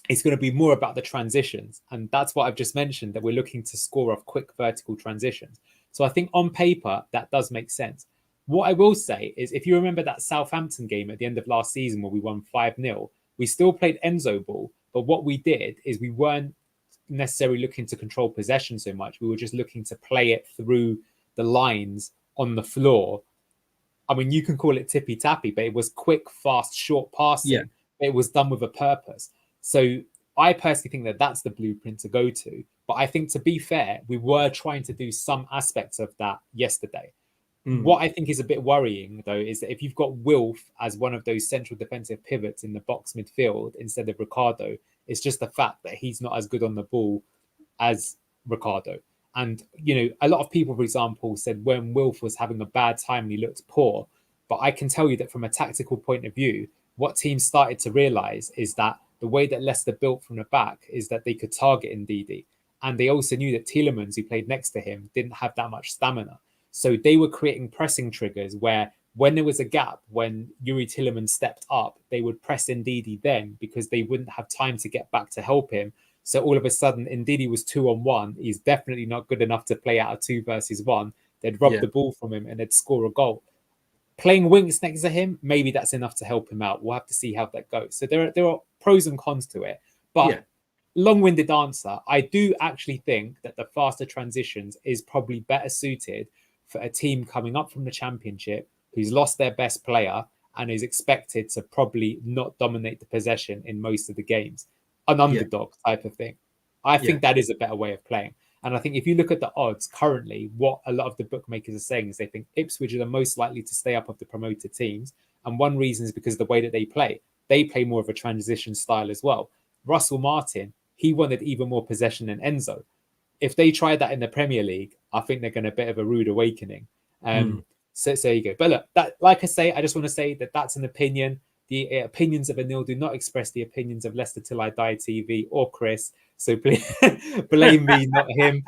it's going to be more about the transitions. And that's what I've just mentioned, that we're looking to score off quick vertical transitions. So I think on paper, that does make sense. What I will say is, if you remember that Southampton game at the end of last season where we won 5-0, we still played Enzo ball. But what we did is we weren't necessarily looking to control possession so much. We were just looking to play it through the lines on the floor. I mean, you can call it tippy-tappy, but it was quick, fast, short passing. It was done with a purpose. So I personally think that that's the blueprint to go to. But I think, to be fair, we were trying to do some aspects of that yesterday. What I think is a bit worrying, though, is that if you've got Wilf as one of those central defensive pivots in the box midfield instead of Ricardo, it's just the fact that he's not as good on the ball as Ricardo. And, you know, a lot of people, for example, said when Wilf was having a bad time and he looked poor. But I can tell you that from a tactical point of view, what teams started to realise is that the way that Leicester built from the back is that they could target Ndidi. And they also knew that Tielemans, who played next to him, didn't have that much stamina. So they were creating pressing triggers where when there was a gap, when Yuri Tielemans stepped up, they would press Ndidi then because they wouldn't have time to get back to help him. So all of a sudden, Ndidi was 2-on-1. He's definitely not good enough to play out of 2 versus 1. They'd rob the ball from him and they'd score a goal. Playing Winks next to him, maybe that's enough to help him out. We'll have to see how that goes. So there are pros and cons to it. But long-winded answer, I do actually think that the faster transitions is probably better suited for a team coming up from the Championship who's lost their best player and is expected to probably not dominate the possession in most of the games. An underdog type of thing. I think that is a better way of playing. And I think if you look at the odds currently, what a lot of the bookmakers are saying is they think Ipswich are the most likely to stay up of the promoted teams. And one reason is because of the way that they play. They play more of a transition style as well. Russell Martin, he wanted even more possession than Enzo. If they tried that in the Premier League, I think they're going to bit of a rude awakening. So there you go. But look, that, like I say, I just want to say that that's an opinion. The opinions of Anil do not express the opinions of Leicester Till I Die TV or Chris. So blame me, not him.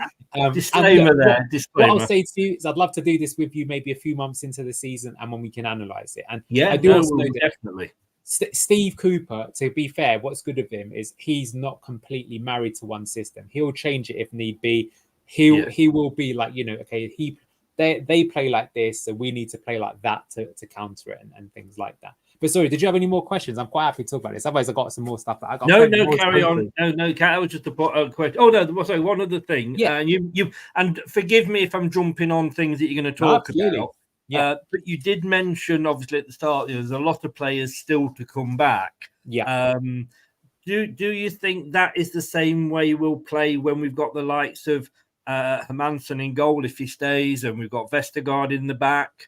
Disclaimer there. Disclaimer. What I'll say to you is I'd love to do this with you maybe a few months into the season and when we can analyse it. And I do also know that definitely. Steve Cooper, to be fair, what's good of him is he's not completely married to one system. He'll change it if need be. He will be like, you know, okay, they play like this, so we need to play like that to counter it and things like that. But sorry, did you have any more questions? I'm quite happy to talk about this. Otherwise, I got some more stuff that I got. No, carry on. No, that was just a question. Oh no, sorry, one other thing. Yeah, you and forgive me if I'm jumping on things that you're going to talk about. Yeah, but you did mention obviously at the start there's a lot of players still to come back. Yeah. Do you think that is the same way we'll play when we've got the likes of Hermansen in goal if he stays, and we've got Vestergaard in the back?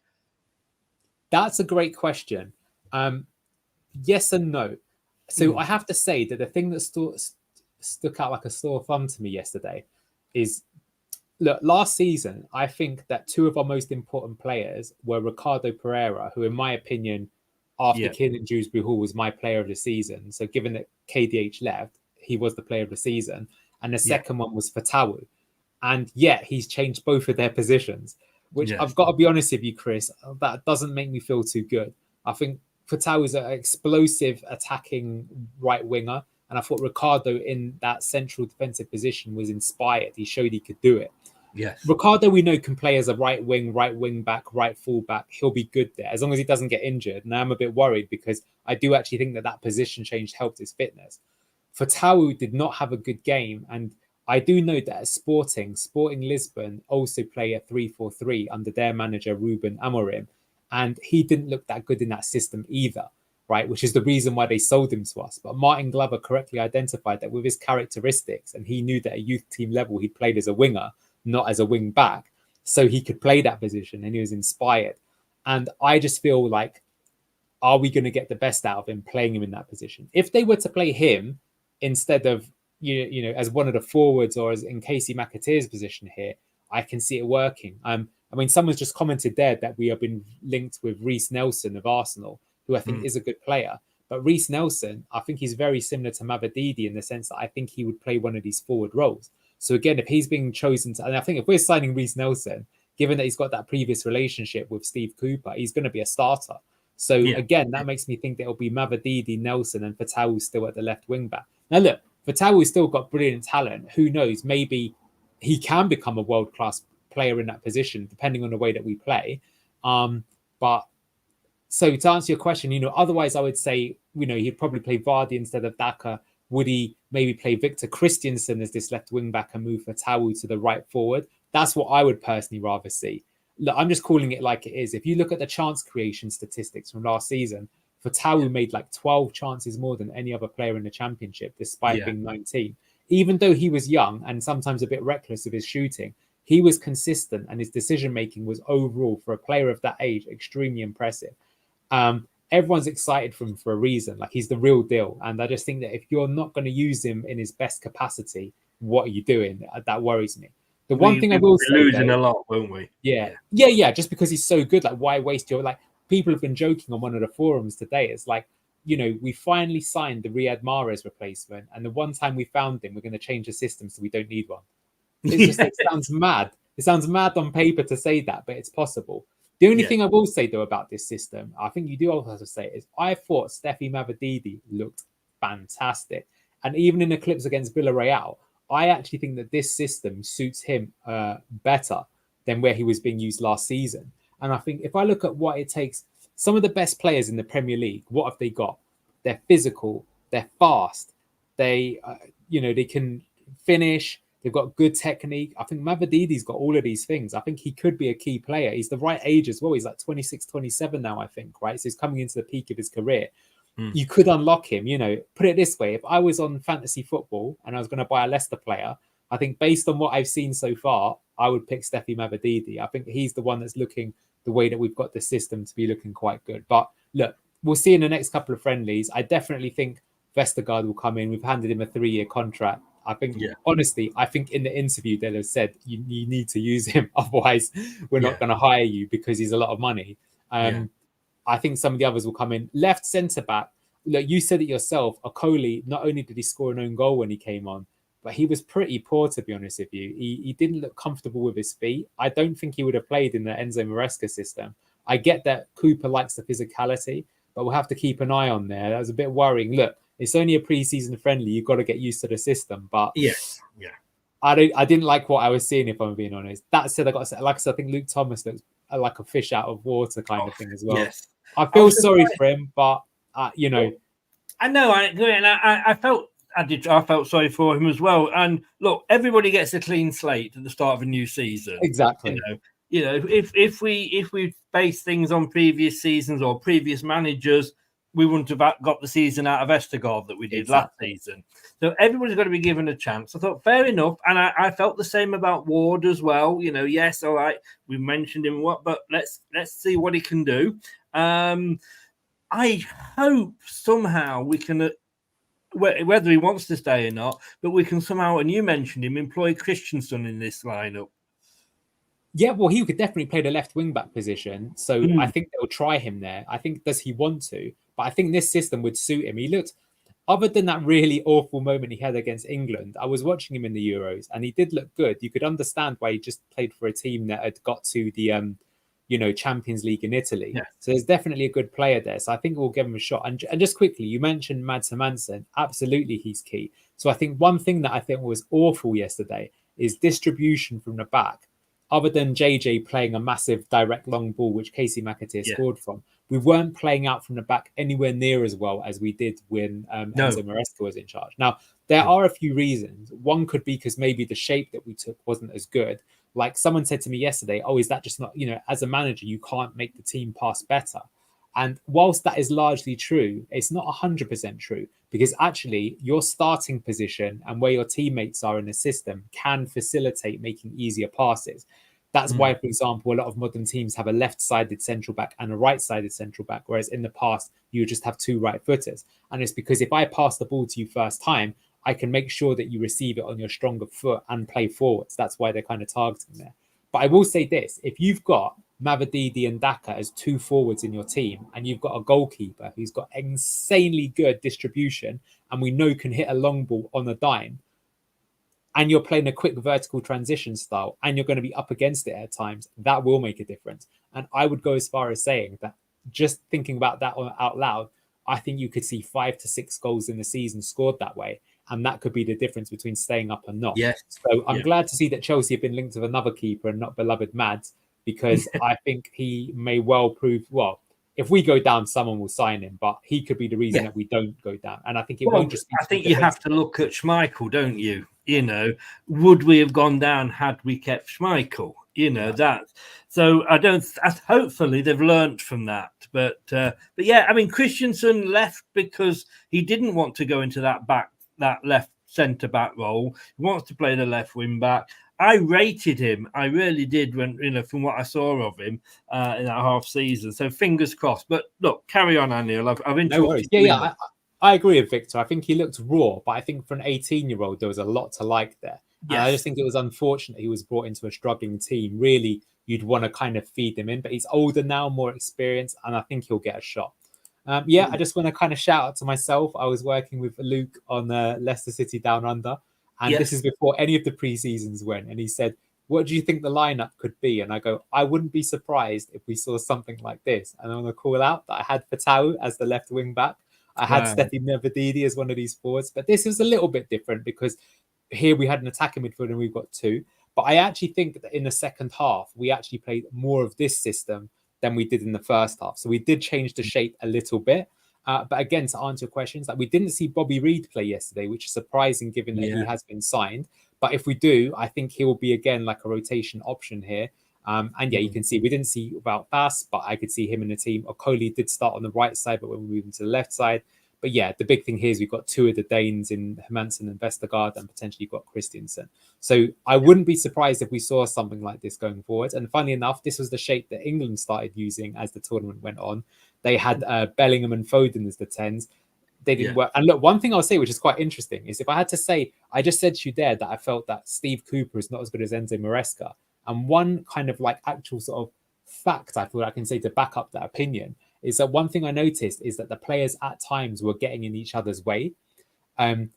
That's a great question. Yes and no. So I have to say that the thing that stuck out like a sore thumb to me yesterday is, look, last season, I think that 2 of our most important players were Ricardo Pereira, who, in my opinion, after Kiernan Dewsbury Hall was my player of the season. So given that KDH left, he was the player of the season. And the second one was Fatawu. And he's changed both of their positions, which I've got to be honest with you, Chris, that doesn't make me feel too good. I think Fatawu is an explosive attacking right winger. And I thought Ricardo in that central defensive position was inspired. He showed he could do it. Yes. Ricardo, we know, can play as a right wing back, right full back. He'll be good there as long as he doesn't get injured. And I'm a bit worried because I do actually think that position change helped his fitness. Fatawu did not have a good game. And I do know that at Sporting Lisbon also play a 3-4-3 under their manager, Ruben Amorim. And he didn't look that good in that system either, right? Which is the reason why they sold him to us. But Martin Glover correctly identified that with his characteristics, and he knew that at youth team level, he played as a winger, not as a wing back. So he could play that position and he was inspired. And I just feel like, are we going to get the best out of him playing him in that position? If they were to play him instead of, you know, as one of the forwards or as in Casey McAteer's position here, I can see it working. I mean, someone's just commented there that we have been linked with Reece Nelson of Arsenal, who I think is a good player. But Reece Nelson, I think he's very similar to Mavadidi in the sense that I think he would play one of these forward roles. So again, if he's being chosen to, and I think if we're signing Reece Nelson, given that he's got that previous relationship with Steve Cooper, he's going to be a starter. So again, that makes me think that it'll be Mavadidi, Nelson, and Fatawu still at the left wing back. Now look, Fatawu's still got brilliant talent. Who knows? Maybe he can become a world-class player in that position, depending on the way that we play. But so to answer your question, you know, otherwise I would say, you know, he'd probably play Vardy instead of Daka, Would he maybe play Victor Christiansen as this left wing back and move Fatawu to the right forward? That's what I would personally rather see. Look, I'm just calling it like it is. If you look at the chance creation statistics from last season, Fatawu made like 12 chances more than any other player in the championship, despite being 19. Even though he was young and sometimes a bit reckless of his shooting, he was consistent and his decision making was overall, for a player of that age, extremely impressive. Everyone's excited for him for a reason. Like, he's the real deal. And I just think that if you're not going to use him in his best capacity, what are you doing? That worries me. The one thing I will say, losing a lot, won't we? Yeah. Just because he's so good, like, why waste your, like, people have been joking on one of the forums today. It's like, you know, we finally signed the Riyad Mahrez replacement, and the one time we found him, we're going to change the system so we don't need one. It's just, it sounds mad. It sounds mad on paper to say that, but it's possible. The only thing I will say, though, about this system, I think you do also have to say, is I thought Steffi Mavadidi looked fantastic. And even in the clips against Villarreal, I actually think that this system suits him better than where he was being used last season. And I think if I look at what it takes, some of the best players in the Premier League, what have they got? They're physical, they're fast, they can finish. They've got good technique. I think Mavadidi's got all of these things. I think he could be a key player. He's the right age as well. He's like 26, 27 now, I think, right? So he's coming into the peak of his career. You could unlock him, you know. Put it this way, if I was on fantasy football and I was going to buy a Leicester player, I think based on what I've seen so far, I would pick Steffi Mavadidi. I think he's the one that's looking the way that we've got the system to be looking quite good. But look, we'll see in the next couple of friendlies. I definitely think Vestergaard will come in. We've handed him a 3-year contract. I think, honestly, I think in the interview they'll have said you need to use him. Otherwise, we're not going to hire you because he's a lot of money. I think some of the others will come in. Left centre back. Look, you said it yourself. Okoli, not only did he score an own goal when he came on, but he was pretty poor, to be honest with you. He didn't look comfortable with his feet. I don't think he would have played in the Enzo Maresca system. I get that Cooper likes the physicality, but we'll have to keep an eye on there. That was a bit worrying. Look, it's only a pre-season friendly. You've got to get used to the system. But I didn't like what I was seeing, if I'm being honest. That said, I think Luke Thomas looks like a fish out of water kind of thing as well. I feel sorry for him, but you know. I know, I agree, and I felt sorry for him as well. And look, everybody gets a clean slate at the start of a new season. Exactly. You know, if we base things on previous seasons or previous managers, we wouldn't have got the season out of Vestergaard that we did last season. So everybody's got to be given a chance. I thought, fair enough. And I felt the same about Ward as well. You know, yes, all right, we mentioned him, but let's see what he can do. I hope somehow we can, whether he wants to stay or not, but we can somehow, and you mentioned him, employ Christensen in this lineup. Yeah, well, he could definitely play the left wing back position. So I think they'll try him there. I think, does he want to? But I think this system would suit him. He looked, other than that really awful moment he had against England, I was watching him in the Euros and he did look good. You could understand why he just played for a team that had got to the, Champions League in Italy. Yeah. So there's definitely a good player there. So I think we'll give him a shot. And just quickly, you mentioned Mads Hermansen. Absolutely, he's key. So I think one thing that I think was awful yesterday is distribution from the back. Other than JJ playing a massive direct long ball, which Casey McAteer scored from, we weren't playing out from the back anywhere near as well as we did when Enzo Maresca was in charge. Now, there are a few reasons. One could be because maybe the shape that we took wasn't as good. Like someone said to me yesterday, is that just not, as a manager, you can't make the team pass better. And whilst that is largely true, it's not 100% true, because actually your starting position and where your teammates are in the system can facilitate making easier passes. That's why, for example, a lot of modern teams have a left-sided central back and a right-sided central back, whereas in the past, you would just have two right footers. And it's because if I pass the ball to you first time, I can make sure that you receive it on your stronger foot and play forwards. That's why they're kind of targeting there. But I will say this, if you've got Mavadidi and Daka as two forwards in your team, and you've got a goalkeeper who's got insanely good distribution and we know can hit a long ball on a dime, and you're playing a quick vertical transition style and you're going to be up against it at times, that will make a difference. And I would go as far as saying that, just thinking about that out loud, I think you could see 5 to 6 goals in the season scored that way. And that could be the difference between staying up and not. Yes. So I'm glad to see that Chelsea have been linked with another keeper and not beloved Mads, because I think he may well prove, if we go down, someone will sign him, but he could be the reason Yeah. that we don't go down. And I think it Well, won't just be. I think you have to look at Schmeichel, don't you? You know, would we have gone down had we kept Schmeichel? You know, that. So I don't. Hopefully they've learnt from that. But yeah, I mean, Christensen left because he didn't want to go into that left centre back role. He wants to play the left wing back. I rated him. I really did when, you know, from what I saw of him in that half season. So fingers crossed. But look, carry on, Anil. I've interrupted. No worries. Yeah. I agree with Victor. I think he looked raw, but I think for an 18-year-old, there was a lot to like there. Yes. And I just think it was unfortunate he was brought into a struggling team. Really, you'd want to kind of feed him in, but he's older now, more experienced, and I think he'll get a shot. I just want to kind of shout out to myself. I was working with Luke on Leicester City Down Under, and this is before any of the pre-seasons went, and he said, what do you think the lineup could be? And I go, I wouldn't be surprised if we saw something like this. And I want to call out that I had Fatau as the left wing back. I had Steffi Nevedidi as one of these forwards, but this is a little bit different because here we had an attacking midfield and we've got two. But I actually think that in the second half, we actually played more of this system than we did in the first half. So we did change the shape a little bit. But again, to answer your questions, like we didn't see Bobby Reid play yesterday, which is surprising given that he has been signed. But if we do, I think he will be again like a rotation option here. You can see we didn't see about Bass, but I could see him in the team. Okoli did start on the right side, but when we moved to the left side. But yeah, the big thing here is we've got two of the Danes in Hermansen and Vestergaard, and potentially got Christiansen. So I wouldn't be surprised if we saw something like this going forward. And funnily enough, this was the shape that England started using as the tournament went on. They had Bellingham and Foden as the 10s. They didn't work. And look, one thing I'll say, which is quite interesting, is if I had to say, I just said to you there that I felt that Steve Cooper is not as good as Enzo Maresca. And one kind of like actual sort of fact I feel I can say to back up that opinion is that one thing I noticed is that the players at times were getting in each other's way. And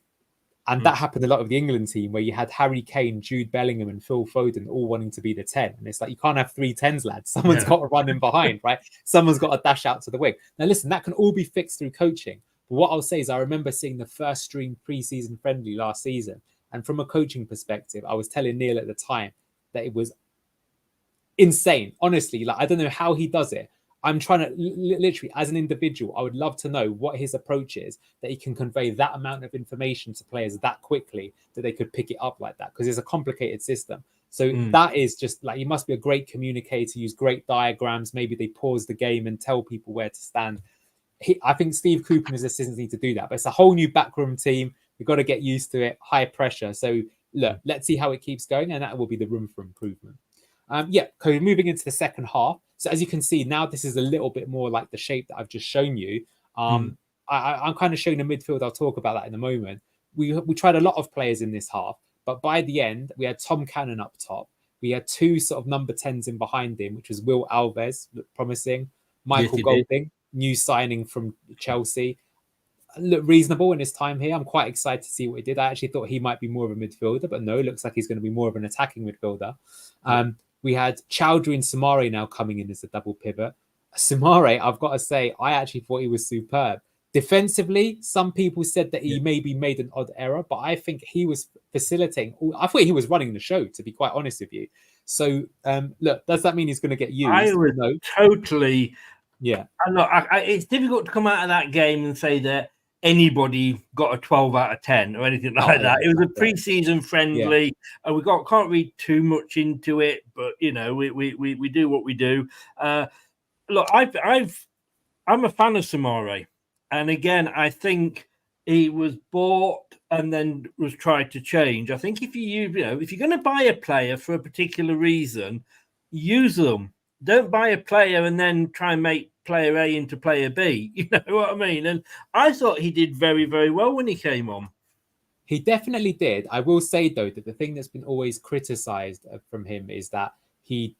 that happened a lot of the England team where you had Harry Kane, Jude Bellingham and Phil Foden all wanting to be the 10. And it's like, you can't have 3 10s, lads. Someone's got to run in behind, right? Someone's got to dash out to the wing. Now, listen, that can all be fixed through coaching. But what I'll say is I remember seeing the first stream pre-season friendly last season. And from a coaching perspective, I was telling Neil at the time that it was insane. Honestly, like I don't know how he does it. I'm trying to literally, as an individual, I would love to know what his approach is that he can convey that amount of information to players that quickly that they could pick it up like that, because it's a complicated system. So that is just like, he must be a great communicator, use great diagrams. Maybe they pause the game and tell people where to stand. I think Steve Cooper and his assistants need to do that, but it's a whole new backroom team. We've got to get used to it. High pressure. So look, let's see how it keeps going, and that will be the room for improvement. Moving into the second half. So as you can see, now this is a little bit more like the shape that I've just shown you. I'm kind of showing the midfield. I'll talk about that in a moment. We tried a lot of players in this half, but by the end, we had Tom Cannon up top. We had 2 sort of number 10s in behind him, which was Will Alves, looked promising. Michael Golding, new signing from Chelsea, looked reasonable in his time here. I'm quite excited to see what he did. I actually thought he might be more of a midfielder, but no, looks like he's going to be more of an attacking midfielder. We had Chowdhury and Samare now coming in as a double pivot. Samare, I've got to say, I actually thought he was superb. Defensively, some people said that he maybe made an odd error, but I think he was facilitating. I thought he was running the show, to be quite honest with you. So, look, does that mean he's going to get used? I would totally... Yeah. Look, it's difficult to come out of that game and say that anybody got a 12 out of 10 or anything like that. It was a pre-season friendly, and we can't read too much into it, but you know, we do what we do. Look, I'm a fan of Samare, and again, I think he was bought and then was tried to change. I think if you're going to buy a player for a particular reason, use them. Don't buy a player and then try and make player A into player B. You know what I mean? And I thought he did very, very well when he came on. He definitely did. I will say, though, that the thing that's been always criticised from him is that he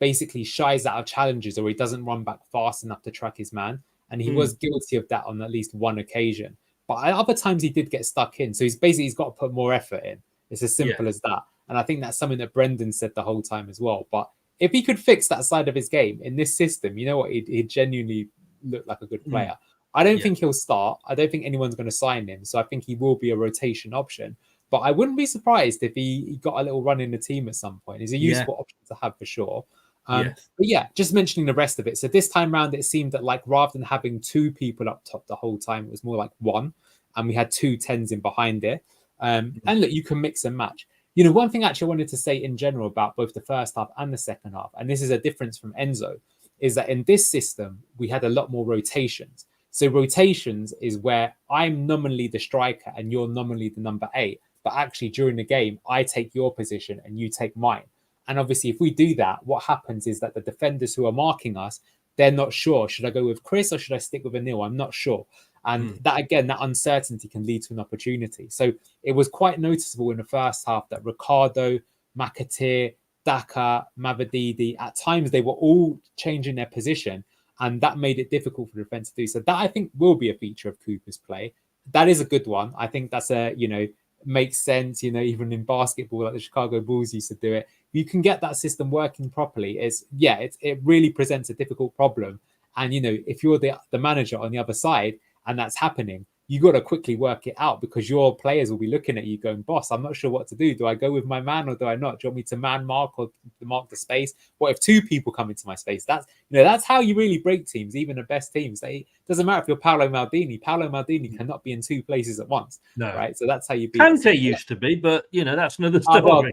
basically shies out of challenges, or he doesn't run back fast enough to track his man. And he was guilty of that on at least one occasion. But at other times he did get stuck in. So he's got to put more effort in. It's as simple as that. And I think that's something that Brendan said the whole time as well. But if he could fix that side of his game in this system, you know what? He'd genuinely look like a good player. I don't think he'll start. I don't think anyone's going to sign him. So I think he will be a rotation option. But I wouldn't be surprised if he got a little run in the team at some point. He's a useful option to have for sure. Yes. But yeah, just mentioning the rest of it. So this time round, it seemed that like rather than having two people up top the whole time, it was more like one, and we had two tens in behind it. And look, you can mix and match. You know, one thing actually I wanted to say in general about both the first half and the second half, and this is a difference from Enzo, is that in this system, we had a lot more rotations. So rotations is where I'm nominally the striker and you're nominally the number 8. But actually during the game, I take your position and you take mine. And obviously, if we do that, what happens is that the defenders who are marking us, they're not sure. Should I go with Chris or should I stick with Anil? I'm not sure. And that, again, that uncertainty can lead to an opportunity. So it was quite noticeable in the first half that Ricardo, McAteer, Daka, Mavadidi, at times they were all changing their position. And that made it difficult for the defense to do. So that, I think, will be a feature of Cooper's play. That is a good one. I think that's makes sense, even in basketball, like the Chicago Bulls used to do it. You can get that system working properly. It really presents a difficult problem. And, if you're the manager on the other side and that's happening, you got to quickly work it out because your players will be looking at you going, boss, I'm not sure what to do. Do I go with my man or do I not? Do you want me to man mark or mark the space? What if two people come into my space? That's how you really break teams, even the best teams. It doesn't matter if you're Paolo Maldini. Paolo Maldini cannot be in two places at once. No. Right? So that's how you beat Kante used to be, but, that's another story. Well,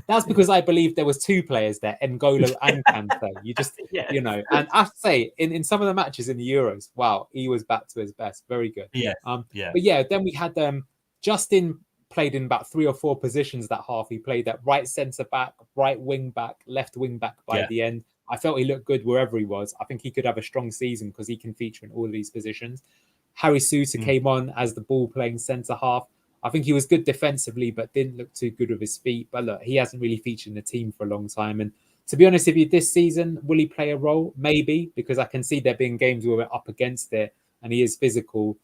that's because I believe there was two players there, N'Golo and Kante. You just, and I have to say, in some of the matches in the Euros, wow, he was back to his best. Very good. Yeah. But yeah, then we had Justin played in about 3 or 4 positions that half. He played at right centre back, right wing back, left wing back by the end. I felt he looked good wherever he was. I think he could have a strong season because he can feature in all of these positions. Harry Sousa came on as the ball playing centre half. I think he was good defensively, but didn't look too good with his feet. But look, he hasn't really featured in the team for a long time. And to be honest with you, this season, will he play a role? Maybe, because I can see there being games where we're up against it and he is physical.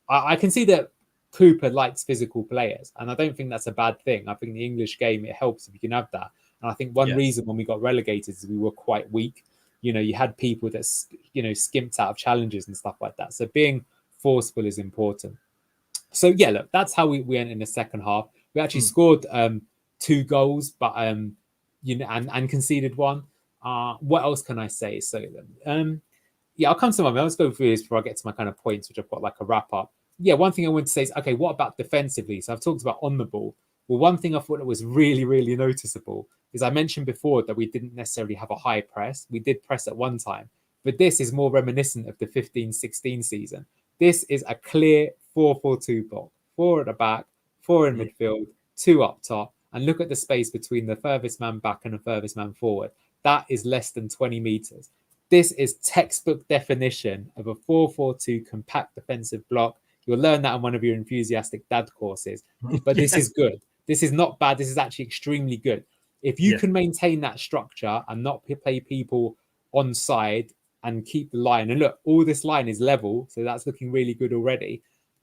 I can see that Cooper likes physical players, and I don't think that's a bad thing. I think the English game, it helps if you can have that. And I think one reason when we got relegated is we were quite weak. You had people that, skimped out of challenges and stuff like that. So being forceful is important. So yeah, look, that's how we went in the second half. We actually scored 2 goals, but and conceded 1. What else can I say? So I'll come to let's go through this before I get to my kind of points, which I've got like a wrap up. Yeah, one thing I want to say is, okay, what about defensively? So I've talked about on the ball. Well, one thing I thought that was really, really noticeable is I mentioned before that we didn't necessarily have a high press. We did press at one time, but this is more reminiscent of the 15-16 season. This is a clear 4-4-2 block. 4 at the back, 4 in midfield, 2 up top. And look at the space between the furthest man back and the furthest man forward. That is less than 20 meters. This is textbook definition of a 4-4-2 compact defensive block. You'll learn that on one of your enthusiastic dad courses. But this is good. This is not bad. This is actually extremely good. If you can maintain that structure and not play people on side and keep the line. And look, all this line is level. So that's looking really good already.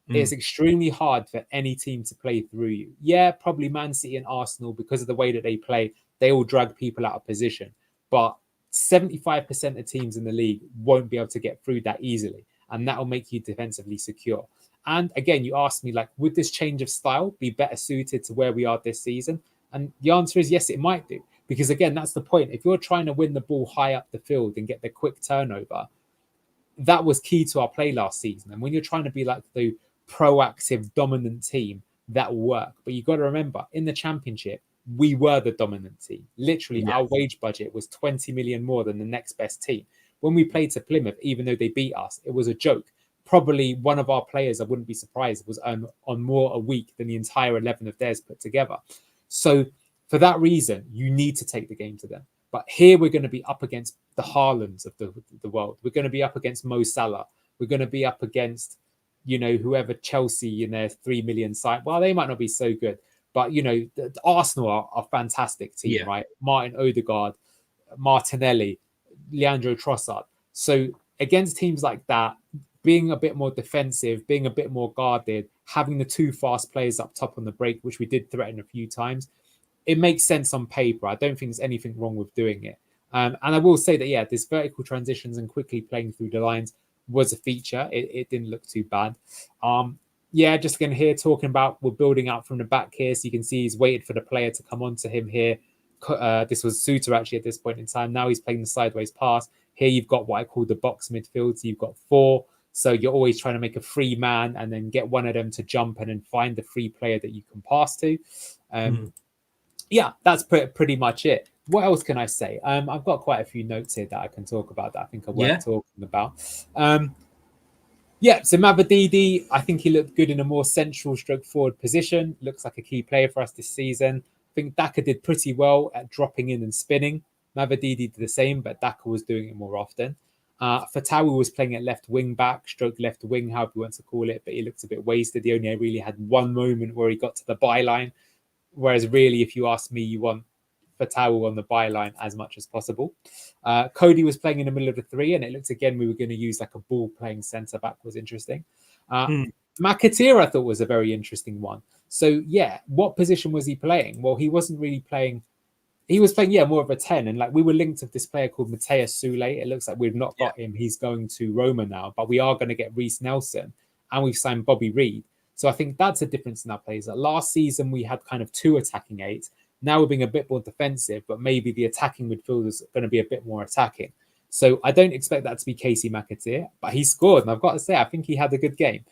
It's extremely hard for any team to play through you. Yeah, probably Man City and Arsenal, because of the way that they play, they all drag people out of position. But 75% of teams in the league won't be able to get through that easily. And that will make you defensively secure. And again, you asked me, like, would this change of style be better suited to where we are this season? And the answer is yes, it might do. Because again, that's the point. If you're trying to win the ball high up the field and get the quick turnover, that was key to our play last season. And when you're trying to be like the proactive, dominant team, that will work. But you've got to remember, in the Championship, we were the dominant team. Literally, our wage budget was 20 million more than the next best team. When we played to Plymouth, even though they beat us, it was a joke. Probably one of our players, I wouldn't be surprised, was on more a week than the entire 11 of theirs put together. So for that reason, you need to take the game to them. But here we're going to be up against the Haalands of the world. We're going to be up against Mo Salah. We're going to be up against, whoever Chelsea in their 3 million site. Well, they might not be so good. But, the Arsenal are a fantastic team, right? Martin Odegaard, Martinelli, Leandro Trossard. So against teams like that, being a bit more defensive, being a bit more guarded, having the 2 fast players up top on the break, which we did threaten a few times, it makes sense on paper. I don't think there's anything wrong with doing it. And I will say that, this vertical transitions and quickly playing through the lines was a feature. It didn't look too bad. Just again here talking about we're building out from the back here. So you can see he's waited for the player to come onto him here. This was Suter actually at this point in time. Now he's playing the sideways pass. Here you've got what I call the box midfield. So you've got 4. So you're always trying to make a free man and then get one of them to jump and then find the free player that you can pass to. Yeah, that's pretty much it. What else can I say? I've got quite a few notes here that I can talk about that I think are worth talking about. Yeah, so Mavadidi, I think he looked good in a more central stroke forward position. Looks like a key player for us this season. I think Daka did pretty well at dropping in and spinning. Mavadidi did the same, but Daka was doing it more often. Fatawi was playing at left wing back, stroke left wing, however you want to call it, but he looked a bit wasted. He only really had one moment where he got to the byline. Whereas really, if you ask me, you want Fatawi on the byline as much as possible. Cody was playing in the middle of the 3, and it looked again we were going to use like a ball playing centre back was interesting. McAteer I thought was a very interesting one. So yeah, what position was he playing? Well, he wasn't really playing. He was playing more of a 10, and like we were linked with this player called Mateus Sule. It looks like we've not got him. He's going to Roma now, but we are going to get Reece Nelson, and we've signed Bobby Reed. So I think that's a difference in our players. Last season we had kind of 2 attacking 8. Now we're being a bit more defensive, but maybe the attacking midfielders are going to be a bit more attacking. So I don't expect that to be Casey McAteer, but he scored. And I've got to say, I think he had a good game.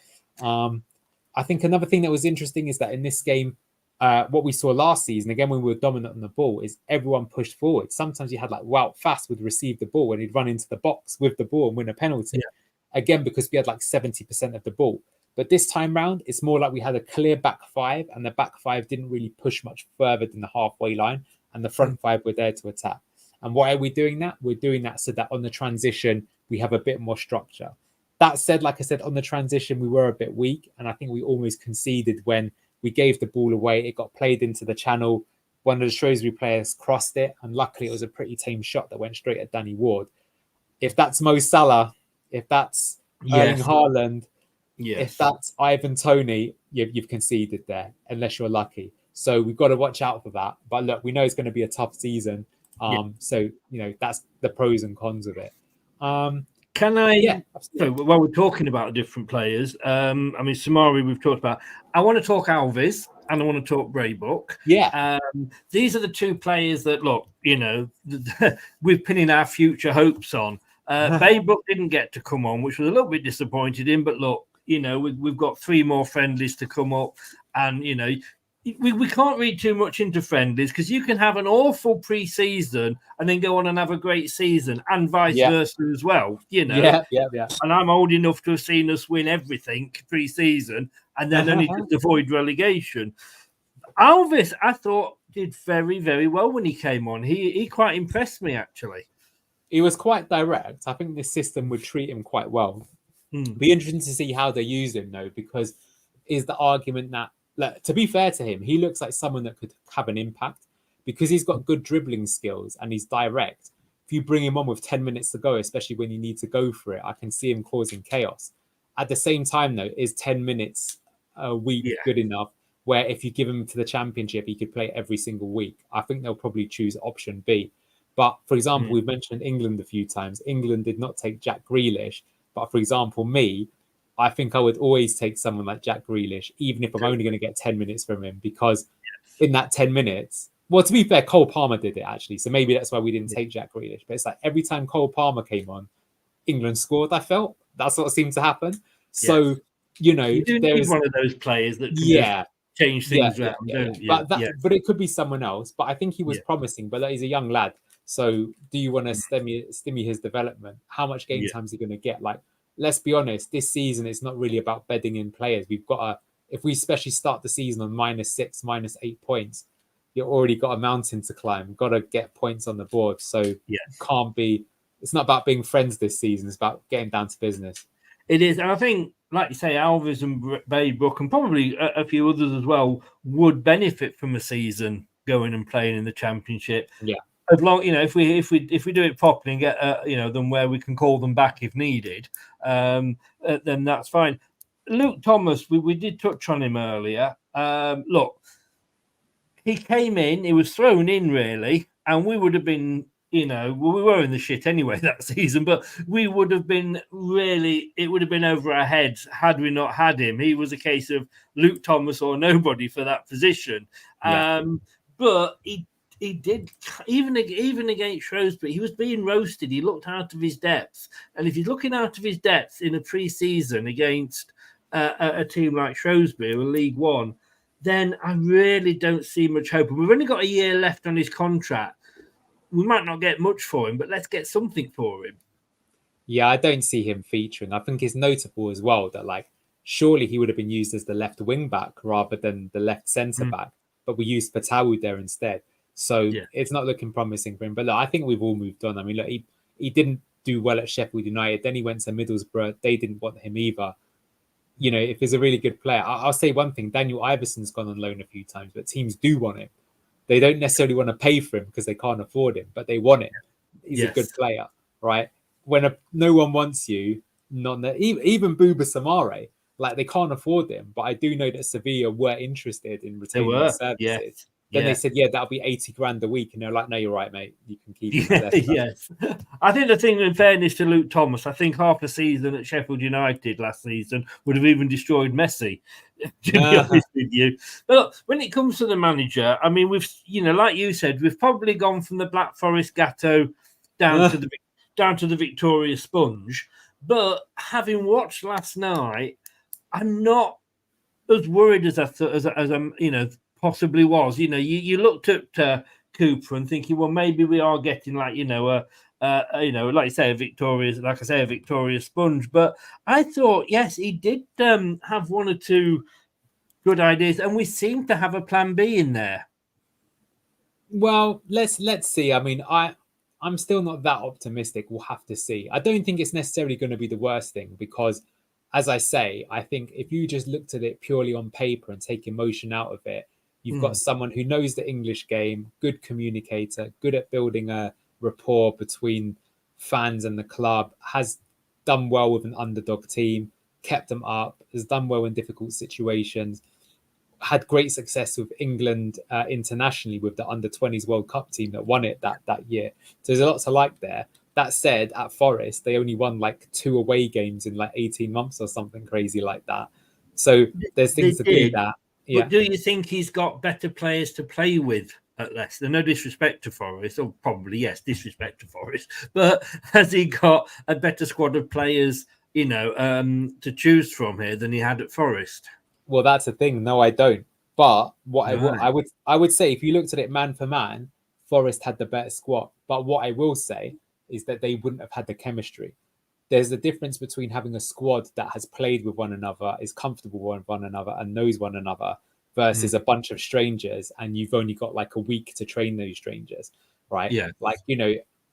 I think another thing that was interesting is that in this game, what we saw last season, again, when we were dominant on the ball, is everyone pushed forward. Sometimes you had like Wout Fast would receive the ball and he'd run into the box with the ball and win a penalty. Again, because we had like 70% of the ball. But this time round, it's more like we had a clear back 5 and the back 5 didn't really push much further than the halfway line and the front 5 were there to attack. And why are we doing that? We're doing that so that on the transition, we have a bit more structure. That said, like I said, on the transition, we were a bit weak. And I think we almost conceded when we gave the ball away. It got played into the channel. One of the Shrewsbury players crossed it. And luckily, it was a pretty tame shot that went straight at Danny Ward. If that's Mo Salah, if that's Erling Haaland, if that's Ivan Toney, you've conceded there, unless you're lucky. So we've got to watch out for that. But look, we know it's going to be a tough season. So, that's the pros and cons of it. Can I, so while we're talking about different players, I mean, Samari, we've talked about. I want to talk Alves and I want to talk Braybook. These are the 2 players that, look, we're pinning our future hopes on. Braybook didn't get to come on, which was a little bit disappointed in, but look, we've got 3 more friendlies to come up, and we can't read too much into friendlies because you can have an awful pre-season and then go on and have a great season, and vice versa as well. And I'm old enough to have seen us win everything pre-season and then only just avoid relegation. Alves, I thought, did very, very well when he came on. He quite impressed me, actually. He was quite direct. I think this system would treat him quite well. Be interesting to see how they use him, though, because is the argument that, to be fair to him, he looks like someone that could have an impact because he's got good dribbling skills and he's direct. If you bring him on with 10 minutes to go, especially when you need to go for it, I can see him causing chaos. At the same time, though, is 10 minutes a week good enough where if you give him to the Championship, he could play every single week? I think they'll probably choose option B. But, for example, we've mentioned England a few times. England did not take Jack Grealish. But, for example, I think I would always take someone like Jack Grealish, even if I'm only going to get 10 minutes from him, because in that 10 minutes, well, to be fair, Cole Palmer did it, actually. So maybe that's why we didn't take Jack Grealish. But it's like every time Cole Palmer came on, England scored, I felt. That's what seemed to happen. So, you do need one of those players that can change things around, don't you? But it could be someone else. But I think he was promising, but he's a young lad. So do you want to stimulate his development? How much game time is he going to get? Like, let's be honest, this season, it's not really about bedding in players. We've got if we especially start the season on -6, -8 points, you've already got a mountain to climb. Got to get points on the board. So it's not about being friends this season. It's about getting down to business. It is. And I think, like you say, Alves and Braybook and probably a few others as well would benefit from a season going and playing in the Championship. As long, if we do it properly and get them where we can call them back if needed, then that's fine. Luke Thomas, we did touch on him earlier. Look, he came in, he was thrown in really, and we would have been, we were in the shit anyway that season, but we would have been it would have been over our heads had we not had him. He was a case of Luke Thomas or nobody for that position. But he did even against Shrewsbury. He was being roasted. He looked out of his depth, and if he's looking out of his depth in a pre-season against a team like Shrewsbury or League One, then I really don't see much hope. And we've only got a year left on his contract. We might not get much for him, but let's get something for him. Yeah, I don't see him featuring. I think it's notable as well that like surely he would have been used as the left wing back rather than the left centre back, but we used Fatawu there instead. So it's not looking promising for him. But look, I think we've all moved on. I mean, look, he didn't do well at Sheffield United. Then he went to Middlesbrough. They didn't want him either. You know, if he's a really good player, I'll say one thing. Daniel Iverson's gone on loan a few times, but teams do want him. They don't necessarily want to pay for him because they can't afford him, but they want him. He's a good player, right? When no one wants you, even Bouba Samare, like they can't afford him. But I do know that Sevilla were interested in retaining his services. Then they said, that'll be 80 grand a week. And they're like, no, you're right, mate. You can keep it. Yes. I think the thing, in fairness to Luke Thomas, I think half a season at Sheffield United last season would have even destroyed Messi, to be honest with you. But look, when it comes to the manager, I mean, we've, like you said, we've probably gone from the Black Forest Gatto down to the Victoria Sponge. But having watched last night, I'm not as worried as I'm, possibly was. You looked at Cooper and thinking, well, maybe we are getting like, like you say, a Victoria Sponge. But I thought, yes, he did have one or two good ideas, and we seem to have a plan B in there. Well, let's see. I mean, I'm still not that optimistic. We'll have to see. I don't think it's necessarily going to be the worst thing because, as I say, I think if you just looked at it purely on paper and take emotion out of it, you've got someone who knows the English game, good communicator, good at building a rapport between fans and the club, has done well with an underdog team, kept them up, has done well in difficult situations, had great success with England internationally with the under-20s World Cup team that won it that year. So there's a lot to like there. That said, at Forest, they only won like 2 away games in like 18 months or something crazy like that. So there's things to do that. Yeah. But do you think he's got better players to play with at Leicester? No disrespect to Forest, or probably, yes, disrespect to Forest. But has he got a better squad of players, to choose from here than he had at Forest? Well, that's the thing. No, I don't. But what I would say, if you looked at it man for man, Forest had the better squad. But what I will say is that they wouldn't have had the chemistry. There's a difference between having a squad that has played with one another, is comfortable with one another, and knows one another, versus a bunch of strangers, and you've only got like a week to train those strangers, right? Yeah. Like,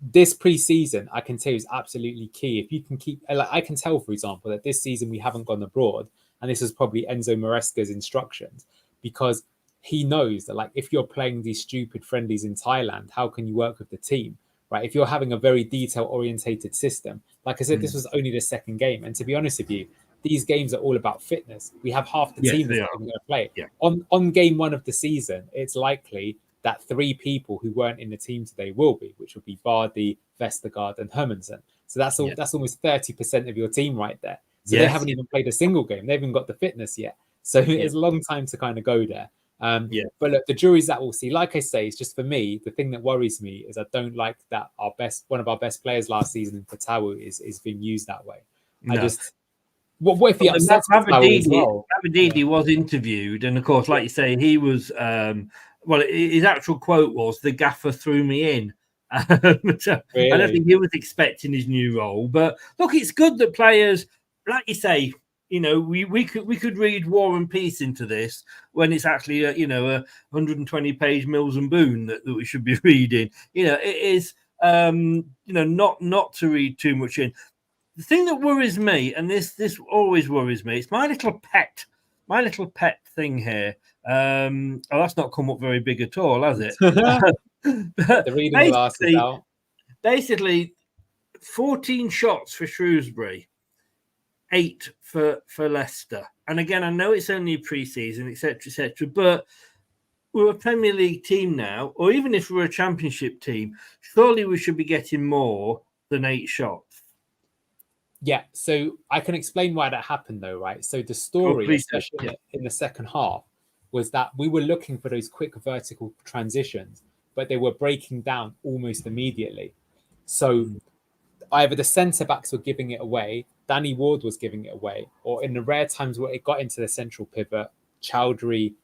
this pre-season, I can tell you is absolutely key. If you can keep, like, I can tell, for example, that this season we haven't gone abroad, and this is probably Enzo Maresca's instructions, because he knows that, like, if you're playing these stupid friendlies in Thailand, how can you work with the team? Right, if you're having a very detail-orientated system, like I said, this was only the second game, and to be honest with you, these games are all about fitness. We have half the team that's not even going to play. Yeah. On game 1 of the season, it's likely that 3 people who weren't in the team today will be, which would be Vardy, Vestergaard, and Hermansen. So that's almost 30% of your team right there. So they haven't even played a single game. They haven't got the fitness yet. So it's a long time to kind of go there. But look, the jury's that we'll see. Like I say, it's just for me, the thing that worries me is I don't like that one of our best players last season in Fatawu is being used that way. No. I just what if he upsets Fatawu as well? Aberdeen was interviewed, and of course, like you say, he was his actual quote was, "The gaffer threw me in." Really? I don't think he was expecting his new role. But look, it's good that players, like you say, we could read War and Peace into this when it's actually a 120-page Mills and Boon that we should be reading. It is not to read too much in. The thing that worries me, and this always worries me, it's my little pet thing here. That's not come up very big at all, has it? The reading glasses out. Basically, 14 shots for Shrewsbury. 8 for Leicester. And again, I know it's only pre-season, etc., but we're a Premier League team now, or even if we're a Championship team, surely we should be getting more than 8 shots. Yeah, so I can explain why that happened though, right? So the story, especially in the second half, was that we were looking for those quick vertical transitions but they were breaking down almost immediately. So either the centre backs were giving it away, Danny Ward was giving it away, or in the rare times where it got into the central pivot, Chowdhury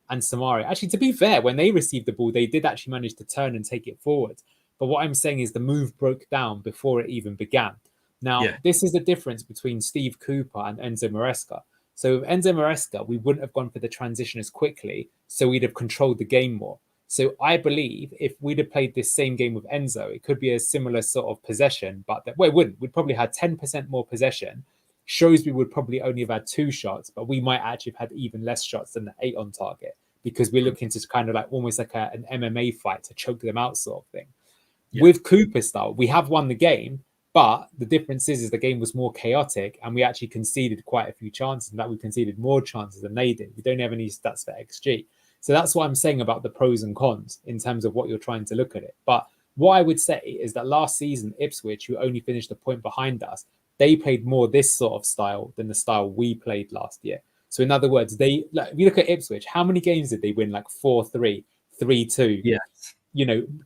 and Samari. Actually, to be fair, when they received the ball, they did actually manage to turn and take it forward. But what I'm saying is the move broke down before it even began. Now, this is the difference between Steve Cooper and Enzo Maresca. So with Enzo Maresca, we wouldn't have gone for the transition as quickly, so we'd have controlled the game more. So I believe if we'd have played this same game with Enzo, it could be a similar sort of possession, but it wouldn't. We'd probably had 10% more possession. Shrewsbury would probably only have had 2 shots, but we might actually have had even less shots than the 8 on target, because we're looking to kind of like almost like an MMA fight to choke them out sort of thing. With Cooper's style, we have won the game, but the difference is the game was more chaotic and we actually conceded quite a few chances. In fact, we conceded more chances than they did. We don't have any stats for XG. So that's what I'm saying about the pros and cons in terms of what you're trying to look at it. But what I would say is that last season, Ipswich, who only finished a point behind us, they played more this sort of style than the style we played last year. So in other words, if you look at Ipswich, how many games did they win? Like 4-3, 3-2,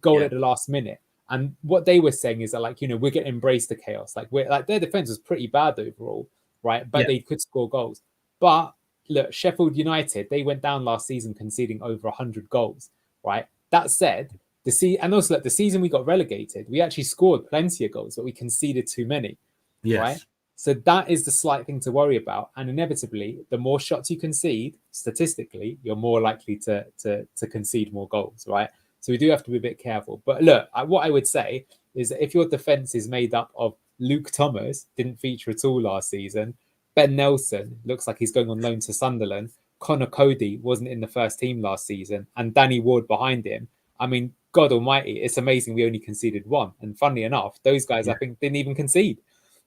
goal at the last minute. And what they were saying is that, like, we're getting embraced the chaos. Like, their defense was pretty bad overall, right? But they could score goals. But look, Sheffield United, they went down last season conceding over 100 goals, right? That said, the season we got relegated, we actually scored plenty of goals, but we conceded too many, right? So that is the slight thing to worry about. And inevitably, the more shots you concede, statistically, you're more likely to concede more goals, right? So we do have to be a bit careful. But look, what I would say is that if your defence is made up of Luke Thomas, didn't feature at all last season, Ben Nelson looks like he's going on loan to Sunderland, Connor Cody wasn't in the first team last season, and Danny Ward behind him. I mean, God almighty, it's amazing we only conceded 1. And funnily enough, those guys, I think, didn't even concede.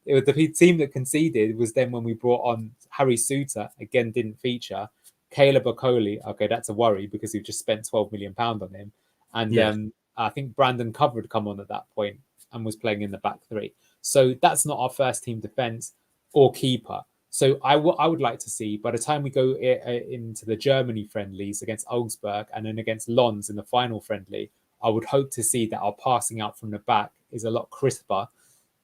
It was the team that conceded was then when we brought on Harry Suter, again, didn't feature. Caleb Okoli, okay, that's a worry because we've just spent £12 million on him. And I think Brandon Cover had come on at that point and was playing in the back 3. So that's not our first team defence or keeper. So I would like to see, by the time we go into the Germany friendlies against Augsburg and then against Lons in the final friendly, I would hope to see that our passing out from the back is a lot crisper,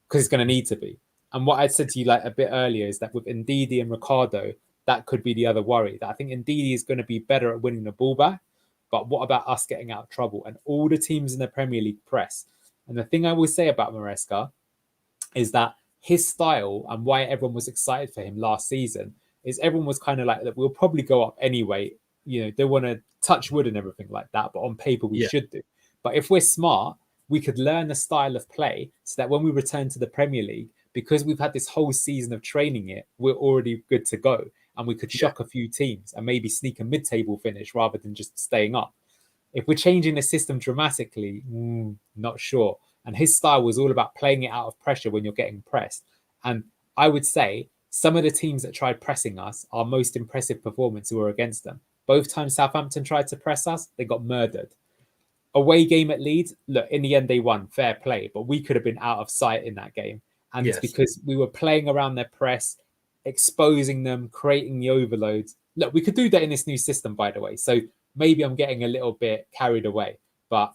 because it's going to need to be. And what I said to you like a bit earlier is that with Ndidi and Ricardo, that could be the other worry. That I think Ndidi is going to be better at winning the ball back. But what about us getting out of trouble? And all the teams in the Premier League press. And the thing I will say about Maresca is that his style and why everyone was excited for him last season is everyone was kind of like, that we'll probably go up anyway. They want to touch wood and everything like that. But on paper, we should do. But if we're smart, we could learn the style of play so that when we return to the Premier League, because we've had this whole season of training it, we're already good to go. And we could shock a few teams and maybe sneak a mid-table finish rather than just staying up. If we're changing the system dramatically, not sure. And his style was all about playing it out of pressure when you're getting pressed. And I would say some of the teams that tried pressing us, our most impressive performance were against them. Both times Southampton tried to press us, they got murdered. Away game at Leeds, look, in the end they won, fair play, but we could have been out of sight in that game. And it's because we were playing around their press, exposing them, creating the overloads. Look, we could do that in this new system, by the way. So maybe I'm getting a little bit carried away, but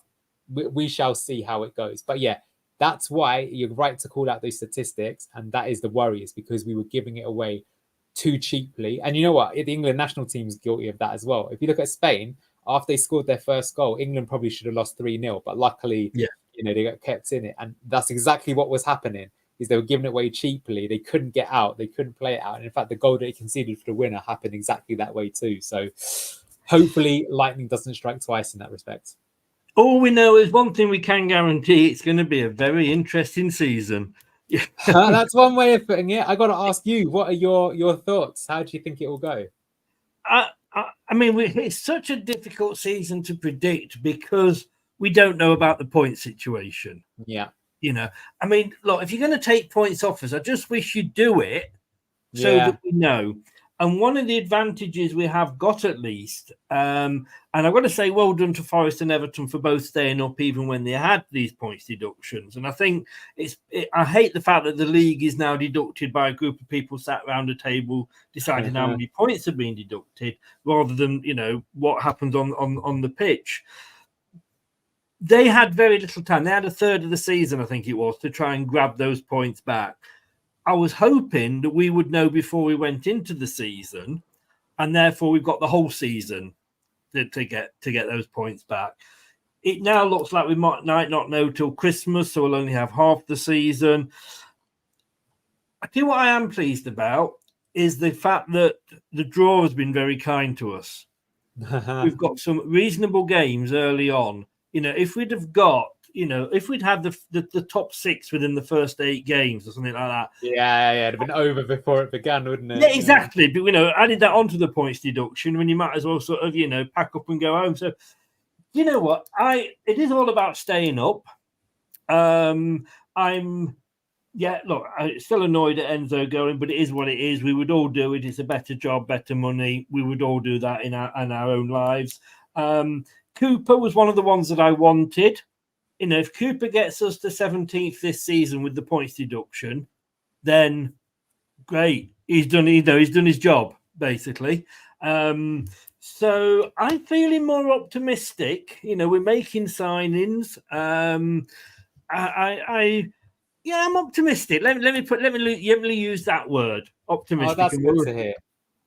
we shall see how it goes. But yeah, that's why you're right to call out those statistics. And that is the worry, is because we were giving it away too cheaply. And you know what? The England national team is guilty of that as well. If you look at Spain, after they scored their first goal, England probably should have lost 3-0. But luckily, they got kept in it. And that's exactly what was happening. Is they were giving it away cheaply. They couldn't get out. They couldn't play it out. And in fact, the goal that they conceded for the winner happened exactly that way too. So hopefully lightning doesn't strike twice in that respect. All we know is one thing we can guarantee: it's going to be a very interesting season. That's one way of putting it. I got to ask you, what are your thoughts? How do you think it will go? I mean, it's such a difficult season to predict because we don't know about the point situation. Yeah. I mean, look, if you're going to take points off us, I just wish you'd do it so that we know. And one of the advantages we have got, at least, and I've got to say well done to Forest and Everton for both staying up even when they had these points deductions. And I think I hate the fact that the league is now deducted by a group of people sat around a table deciding how many points have been deducted rather than, what happens on the pitch. they had very little time. They had a third of the season, I think it was, to try and grab those points back. I was hoping that we would know before we went into the season, and therefore we've got the whole season to get those points back. It now looks like we might not know till Christmas, so we'll only have half the season. I tell you what I am pleased about is the fact that the draw has been very kind to us. We've got some reasonable games early on. If we'd have got, if we'd had the top 6 within the first 8 games or something like that. Yeah, it'd have been over before it began, wouldn't it? Yeah, exactly. But, added that onto the points deduction when you might as well sort of, pack up and go home. So, you know what? It is all about staying up. I'm still annoyed at Enzo going, but it is what it is. We would all do it. It's a better job, better money. We would all do that in our own lives. Cooper was one of the ones that I wanted. If Cooper gets us to 17th this season with the points deduction, then great. He's done his job, basically. So I'm feeling more optimistic. We're making signings. I'm optimistic. Let me use that word, optimistic. Oh, that's good to hear.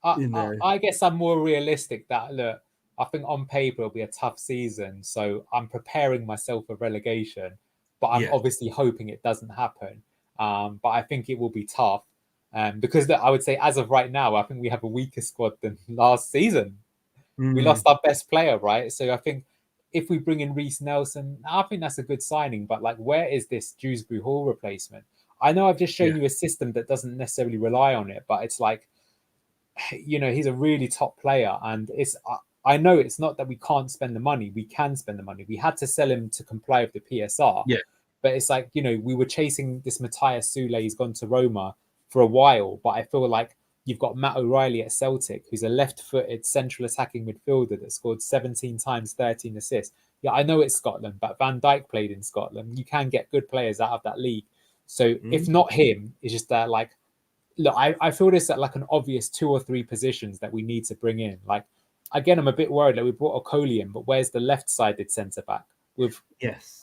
I guess I'm more realistic. That look, I think on paper it'll be a tough season, so I'm preparing myself for relegation. But I'm obviously hoping it doesn't happen. But I think it will be tough, because I would say as of right now, I think we have a weaker squad than last season. We lost our best player, right? So I think if we bring in Reece Nelson, I think that's a good signing. But where is this Dewsbury Hall replacement? I know I've just shown you a system that doesn't necessarily rely on it, but it's he's a really top player, and I know it's not that we can't spend the money. We can spend the money. We had to sell him to comply with the PSR. Yeah. But it's we were chasing this Matthias Sule. He's gone to Roma for a while, but I feel like you've got Matt O'Reilly at Celtic, who's a left-footed central attacking midfielder that scored 17 times, 13 assists. Yeah, I know it's Scotland, but Van Dijk played in Scotland. You can get good players out of that league. So if not him, it's just that look, I feel this at an obvious 2 or 3 positions that we need to bring in. Again, I'm a bit worried that we brought Okoli in, but where's the left-sided centre-back? With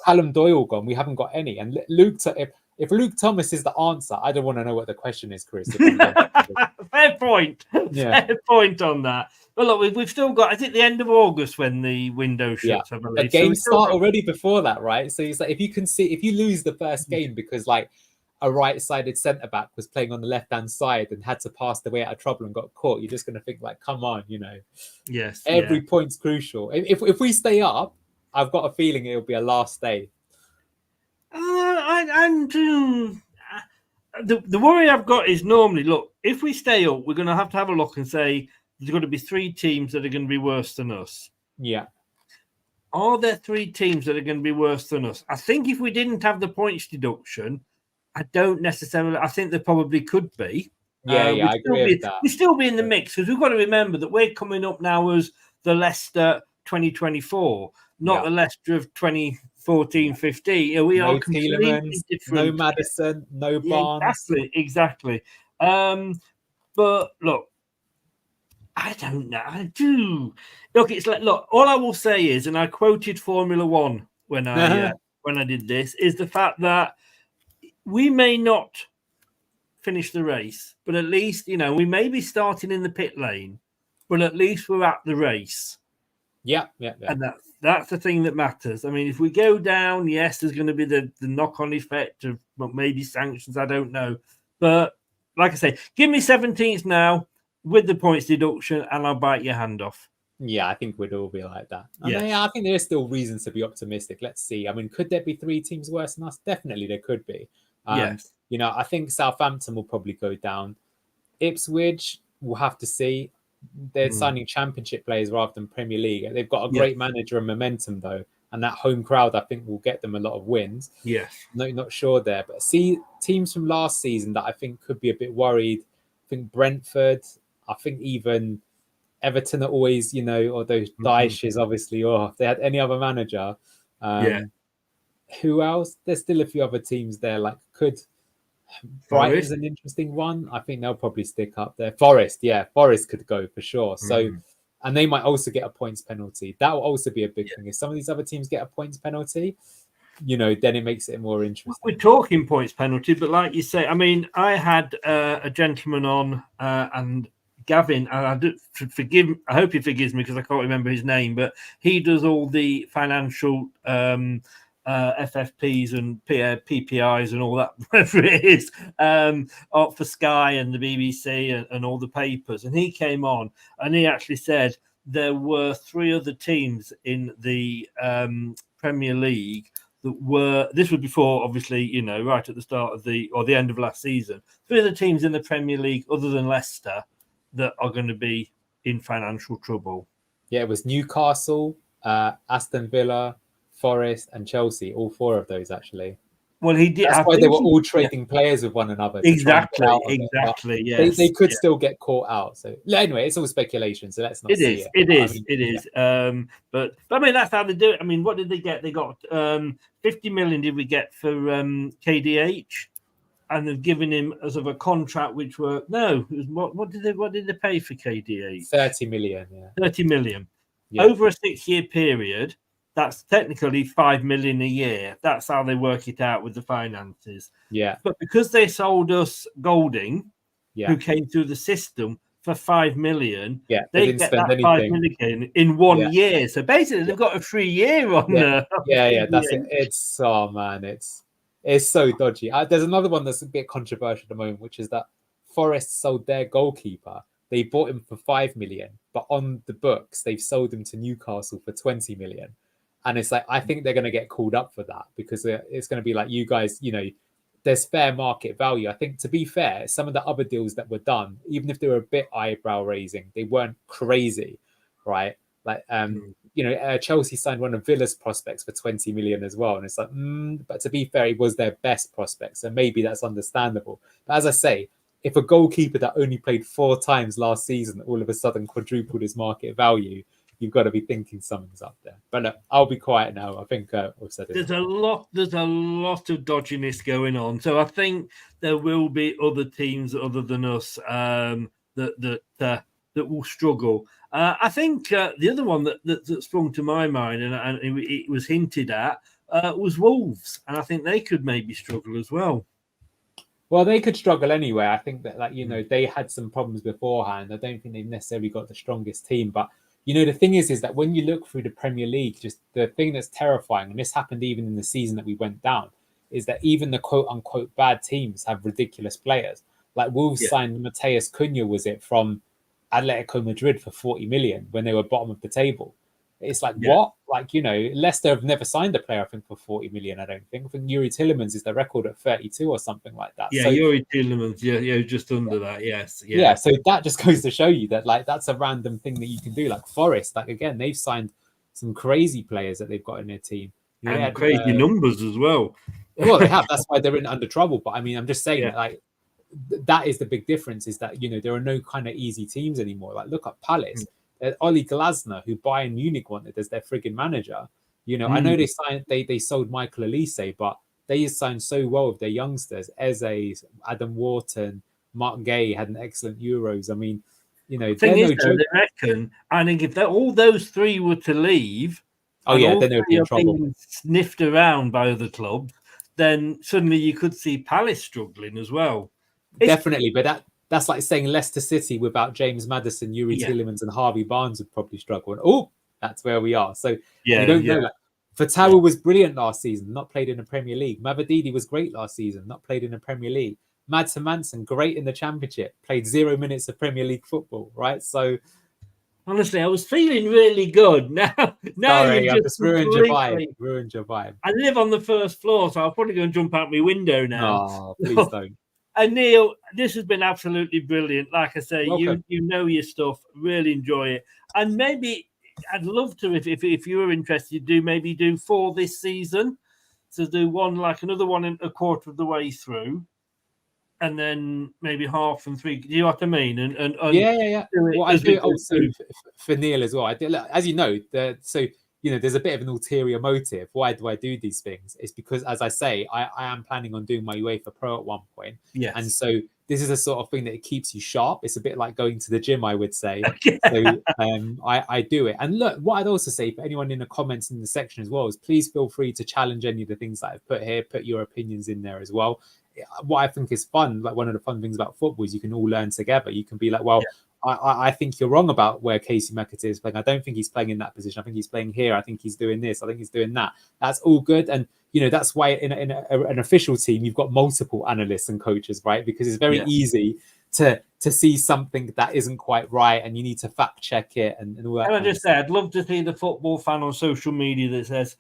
Callum Doyle gone, we haven't got any. And if Luke Thomas is the answer, I don't want to know what the question is, Chris. Fair point. Yeah. Fair point on that. But look, we've still got, I think, the end of August when the window shuts, I believe. The games start already before that, right? So it's if you lose the first game because a right-sided centre-back was playing on the left-hand side and had to pass the way out of trouble and got caught, you're just going to think come on, Yes. Every point's crucial. If we stay up, I've got a feeling it'll be a last day. The worry I've got is normally, look, if we stay up, we're going to have a look and say there's going to be 3 teams that are going to be worse than us. Yeah. Are there 3 teams that are going to be worse than us? I think if we didn't have the points deduction, I don't necessarily. I think there probably could be. I agree with that. We'd still be in the mix because we've got to remember that we're coming up now as the Leicester 2024, not the Leicester of 2014-15. We are completely different. No Maddison, no Barnes. Exactly. But look, I don't know. I do. Look, it's look. All I will say is, and I quoted Formula One when I did this, is the fact that we may not finish the race, but at least we may be starting in the pit lane, but at least we're at the race. Yeah. And that's the thing that matters. I mean, if we go down, yes, there's going to be the knock-on effect of maybe sanctions. I don't know, but like I say, give me 17th now with the points deduction, and I'll bite your hand off. Yeah, I think we'd all be like that. I think there's still reasons to be optimistic. Let's see. I mean, could there be 3 teams worse than us? Definitely, there could be. Yes. I think Southampton will probably go down. Ipswich, we'll have to see. They're signing Championship players rather than Premier League. They've got a great manager and momentum, though. And that home crowd, I think, will get them a lot of wins. Yes. No, not sure there. But see, teams from last season that I think could be a bit worried. I think Brentford, I think even Everton are always, or those Dyche is obviously, if they had any other manager. Who else? There's still a few other teams there. Brighton's an interesting one. I think they'll probably stick up there. Forest could go for sure. So And they might also get a points penalty. That will also be a big thing. If some of these other teams get a points penalty, then it makes it more interesting. We're talking points penalty, but like you say, I mean, I had a gentleman on, and Gavin, and I hope he forgives me because I can't remember his name, but he does all the financial FFPs and PPIs and all that, whatever it is, for Sky and the BBC and all the papers. And he came on and he actually said there were 3 other teams in the Premier League that were, this was before, obviously, right at the start of the end of last season, 3 other teams in the Premier League other than Leicester that are going to be in financial trouble. Yeah, it was Newcastle, Aston Villa, Forest and Chelsea, all 4 of those actually. Well, he did. That's why they were all trading players with one another. Exactly. Yes, they could still get caught out. So anyway, it's all speculation. So let's not. It is. But I mean, that's how they do it. I mean, what did they get? They got 50 million. Did we get for KDH? And they've given him as of a contract, which were what did they pay for KDH? 30 million. Yeah. 30 million over a 6-year period. That's technically 5 million a year. That's how they work it out with the finances. Yeah. But because they sold us Golding, who came through the system for 5 million, they get that anything. 5 million in 1 year. So basically, they've got a free year on there. That's it. It's it's so dodgy. There's another one that's a bit controversial at the moment, which is that Forest sold their goalkeeper. They bought him for 5 million, but on the books, they've sold him to Newcastle for 20 million. And it's like, I think they're going to get called up for that because it's going to be like, you guys, there's fair market value. I think, to be fair, some of the other deals that were done, even if they were a bit eyebrow raising, they weren't crazy, right? Like, Chelsea signed one of Villa's prospects for 20 million as well. And it's like, but to be fair, it was their best prospect. So maybe that's understandable. But as I say, if a goalkeeper that only played 4 times last season all of a sudden quadrupled his market value, you've got to be thinking something's up there. But look, I'll be quiet now. I think we've said it. There's a lot of dodginess going on. So I think there will be other teams other than us that will struggle. I think the other one that sprung to my mind, and it was hinted at, was Wolves, and I think they could maybe struggle as well. Well, they could struggle anyway. I think that they had some problems beforehand. I don't think they've necessarily got the strongest team, but the thing is that when you look through the Premier League, just the thing that's terrifying, and this happened even in the season that we went down, is that even the quote unquote bad teams have ridiculous players. Like Wolves signed Mateus Cunha, was it, from Atletico Madrid for 40 million when they were bottom of the table. It's like, what? Like, Leicester have never signed a player, I think, for 40 million, I don't think. I think Yuri Tillemans is their record at 32 or something like that. Yeah, so, Yuri Tillemans, just under that, yes. Yeah, so that just goes to show you that, like, that's a random thing that you can do. Like Forest, like, again, they've signed some crazy players that they've got in their team. And crazy numbers as well. Well, they have. That's why they're in under trouble. But, I mean, I'm just saying that, like, that is the big difference, is that, there are no kind of easy teams anymore. Like, look at Palace. Oli Glasner, who Bayern Munich wanted as their frigging manager. I know they sold Michael Elise, but they signed so well with their youngsters. Eze, Adam Wharton, Mark Gay had an excellent Euros. I mean, they reckon, I think if all those 3 were to leave, then they would be in trouble. Sniffed around by other clubs, then suddenly you could see Palace struggling as well. Definitely, but that's like saying Leicester City without James Maddison, Yuri Tillemans, and Harvey Barnes would probably struggle. And that's where we are. So you don't know. Like, Fatawa was brilliant last season, not played in the Premier League. Mavadidi was great last season, not played in the Premier League. Mads Hermansen, great in the Championship, played 0 minutes of Premier League football, right? So honestly, I was feeling really good. Now sorry, I just ruined your vibe. I live on the first floor, so I'll probably go and jump out my window now. Oh, please don't. Anil, this has been absolutely brilliant. Like I say, you know your stuff, really enjoy it. And maybe I'd love to, if you were interested, do 4 this season. So do one, like another one in a quarter of the way through, and then maybe half and 3. Do you know what I mean? And Well, I do also for Neil as well. I do, as you know, there's a bit of an ulterior motive. Why do I do these things? It's because, as I say, I am planning on doing my UEFA Pro at one point. Yes. And so this is a sort of thing that it keeps you sharp. It's a bit like going to the gym, I would say. So I do it. And look, what I'd also say for anyone in the comments in the section as well is please feel free to challenge any of the things that I've put here, put your opinions in there as well. What I think is fun, like one of the fun things about football is you can all learn together. You can be like, well, I think you're wrong about where Casey McAteer is playing. I don't think he's playing in that position. I think he's playing here. I think he's doing this. I think he's doing that. That's all good. And, you know, that's why in an official team, you've got multiple analysts and coaches, right? Because it's very easy to see something that isn't quite right and you need to fact check it and all that. And I just said, I'd love to see the football fan on social media that says,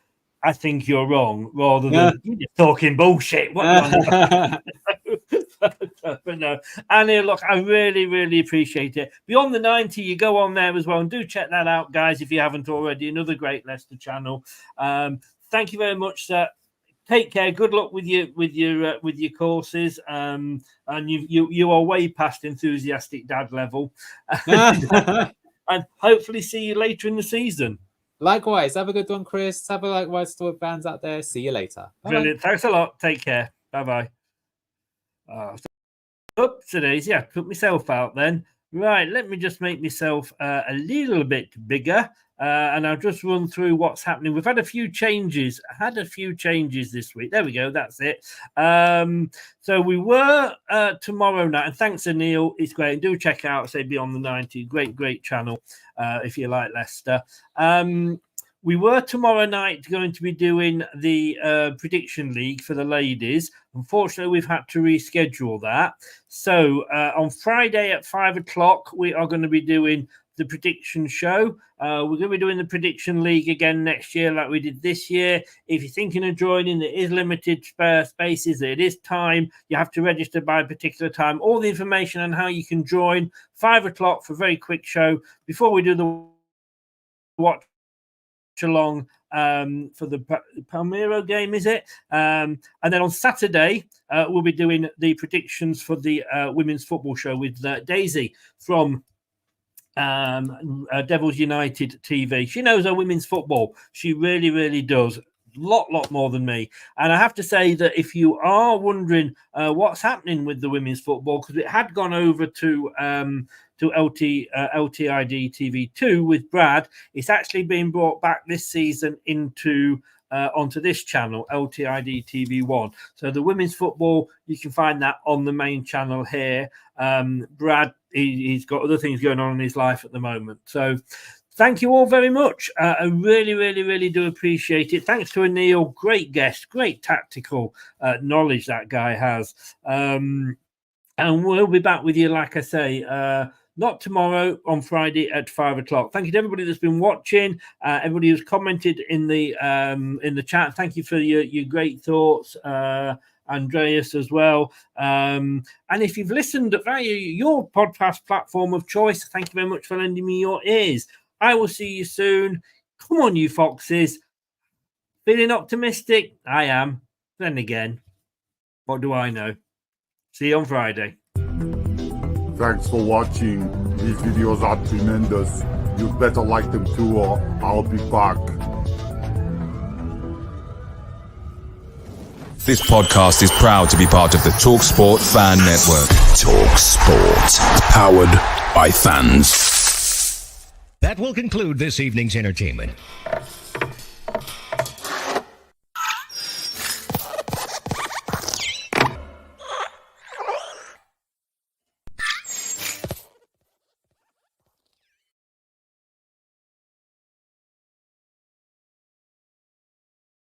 I think you're wrong, rather than you're just talking bullshit. But no, Anil, look, I really, really appreciate it. Beyond the 90, you go on there as well, and do check that out, guys, if you haven't already. Another great Leicester channel. Thank you very much, sir. Take care. Good luck with your courses. And you are way past enthusiastic dad level. And hopefully see you later in the season. Likewise, have a good one, Chris. Have a likewise to fans out there. See you later. Bye-bye. Brilliant. Thanks a lot. Take care. Bye-bye. Today's took myself out then. Right, let me just make myself a little bit bigger. And I'll just run through what's happening. We've had a few changes. This week. There we go. That's it. So we were tomorrow night. And thanks, Anil. It's great. And do check out, say, Beyond the 90. Great channel if you like Leicester. We were tomorrow night going to be doing the prediction league for the ladies. Unfortunately, we've had to reschedule that. So on Friday at 5 o'clock, we are going to be doing the prediction show. We're going to be doing the prediction league again next year like we did this year. If you're thinking of joining, there is limited spare spaces. It is time. You have to register by a particular time. All the information on how you can join, 5 o'clock for a very quick show before we do the watch along for the Palmero game, is it? And then on Saturday, we'll be doing the predictions for the women's football show with Daisy from Devils United TV. She knows her women's football. She really, really does. Lot more than me. And I have to say that if you are wondering what's happening with the women's football, because it had gone over to LTID TV2 with Brad, it's actually been brought back this season into onto this channel, LTID TV1. So the women's football, you can find that on the main channel here. Brad, he's got other things going on in his life at the moment. So thank you all very much. I really, really, really do appreciate it. Thanks to Anil. Great guest, great tactical knowledge that guy has. And we'll be back with you, like I say, not tomorrow, on Friday at 5 o'clock. Thank you to everybody that's been watching, everybody who's commented in the chat. Thank you for your great thoughts, Andreas as well. And if you've listened via your podcast platform of choice, thank you very much for lending me your ears. I will see you soon. Come on, you foxes. Feeling optimistic? I am. Then again, what do I know? See you on Friday. Thanks for watching. These videos are tremendous. You better like them too, or I'll be back. This podcast is proud to be part of the TalkSport Fan Network. TalkSport. Powered by fans. That will conclude this evening's entertainment.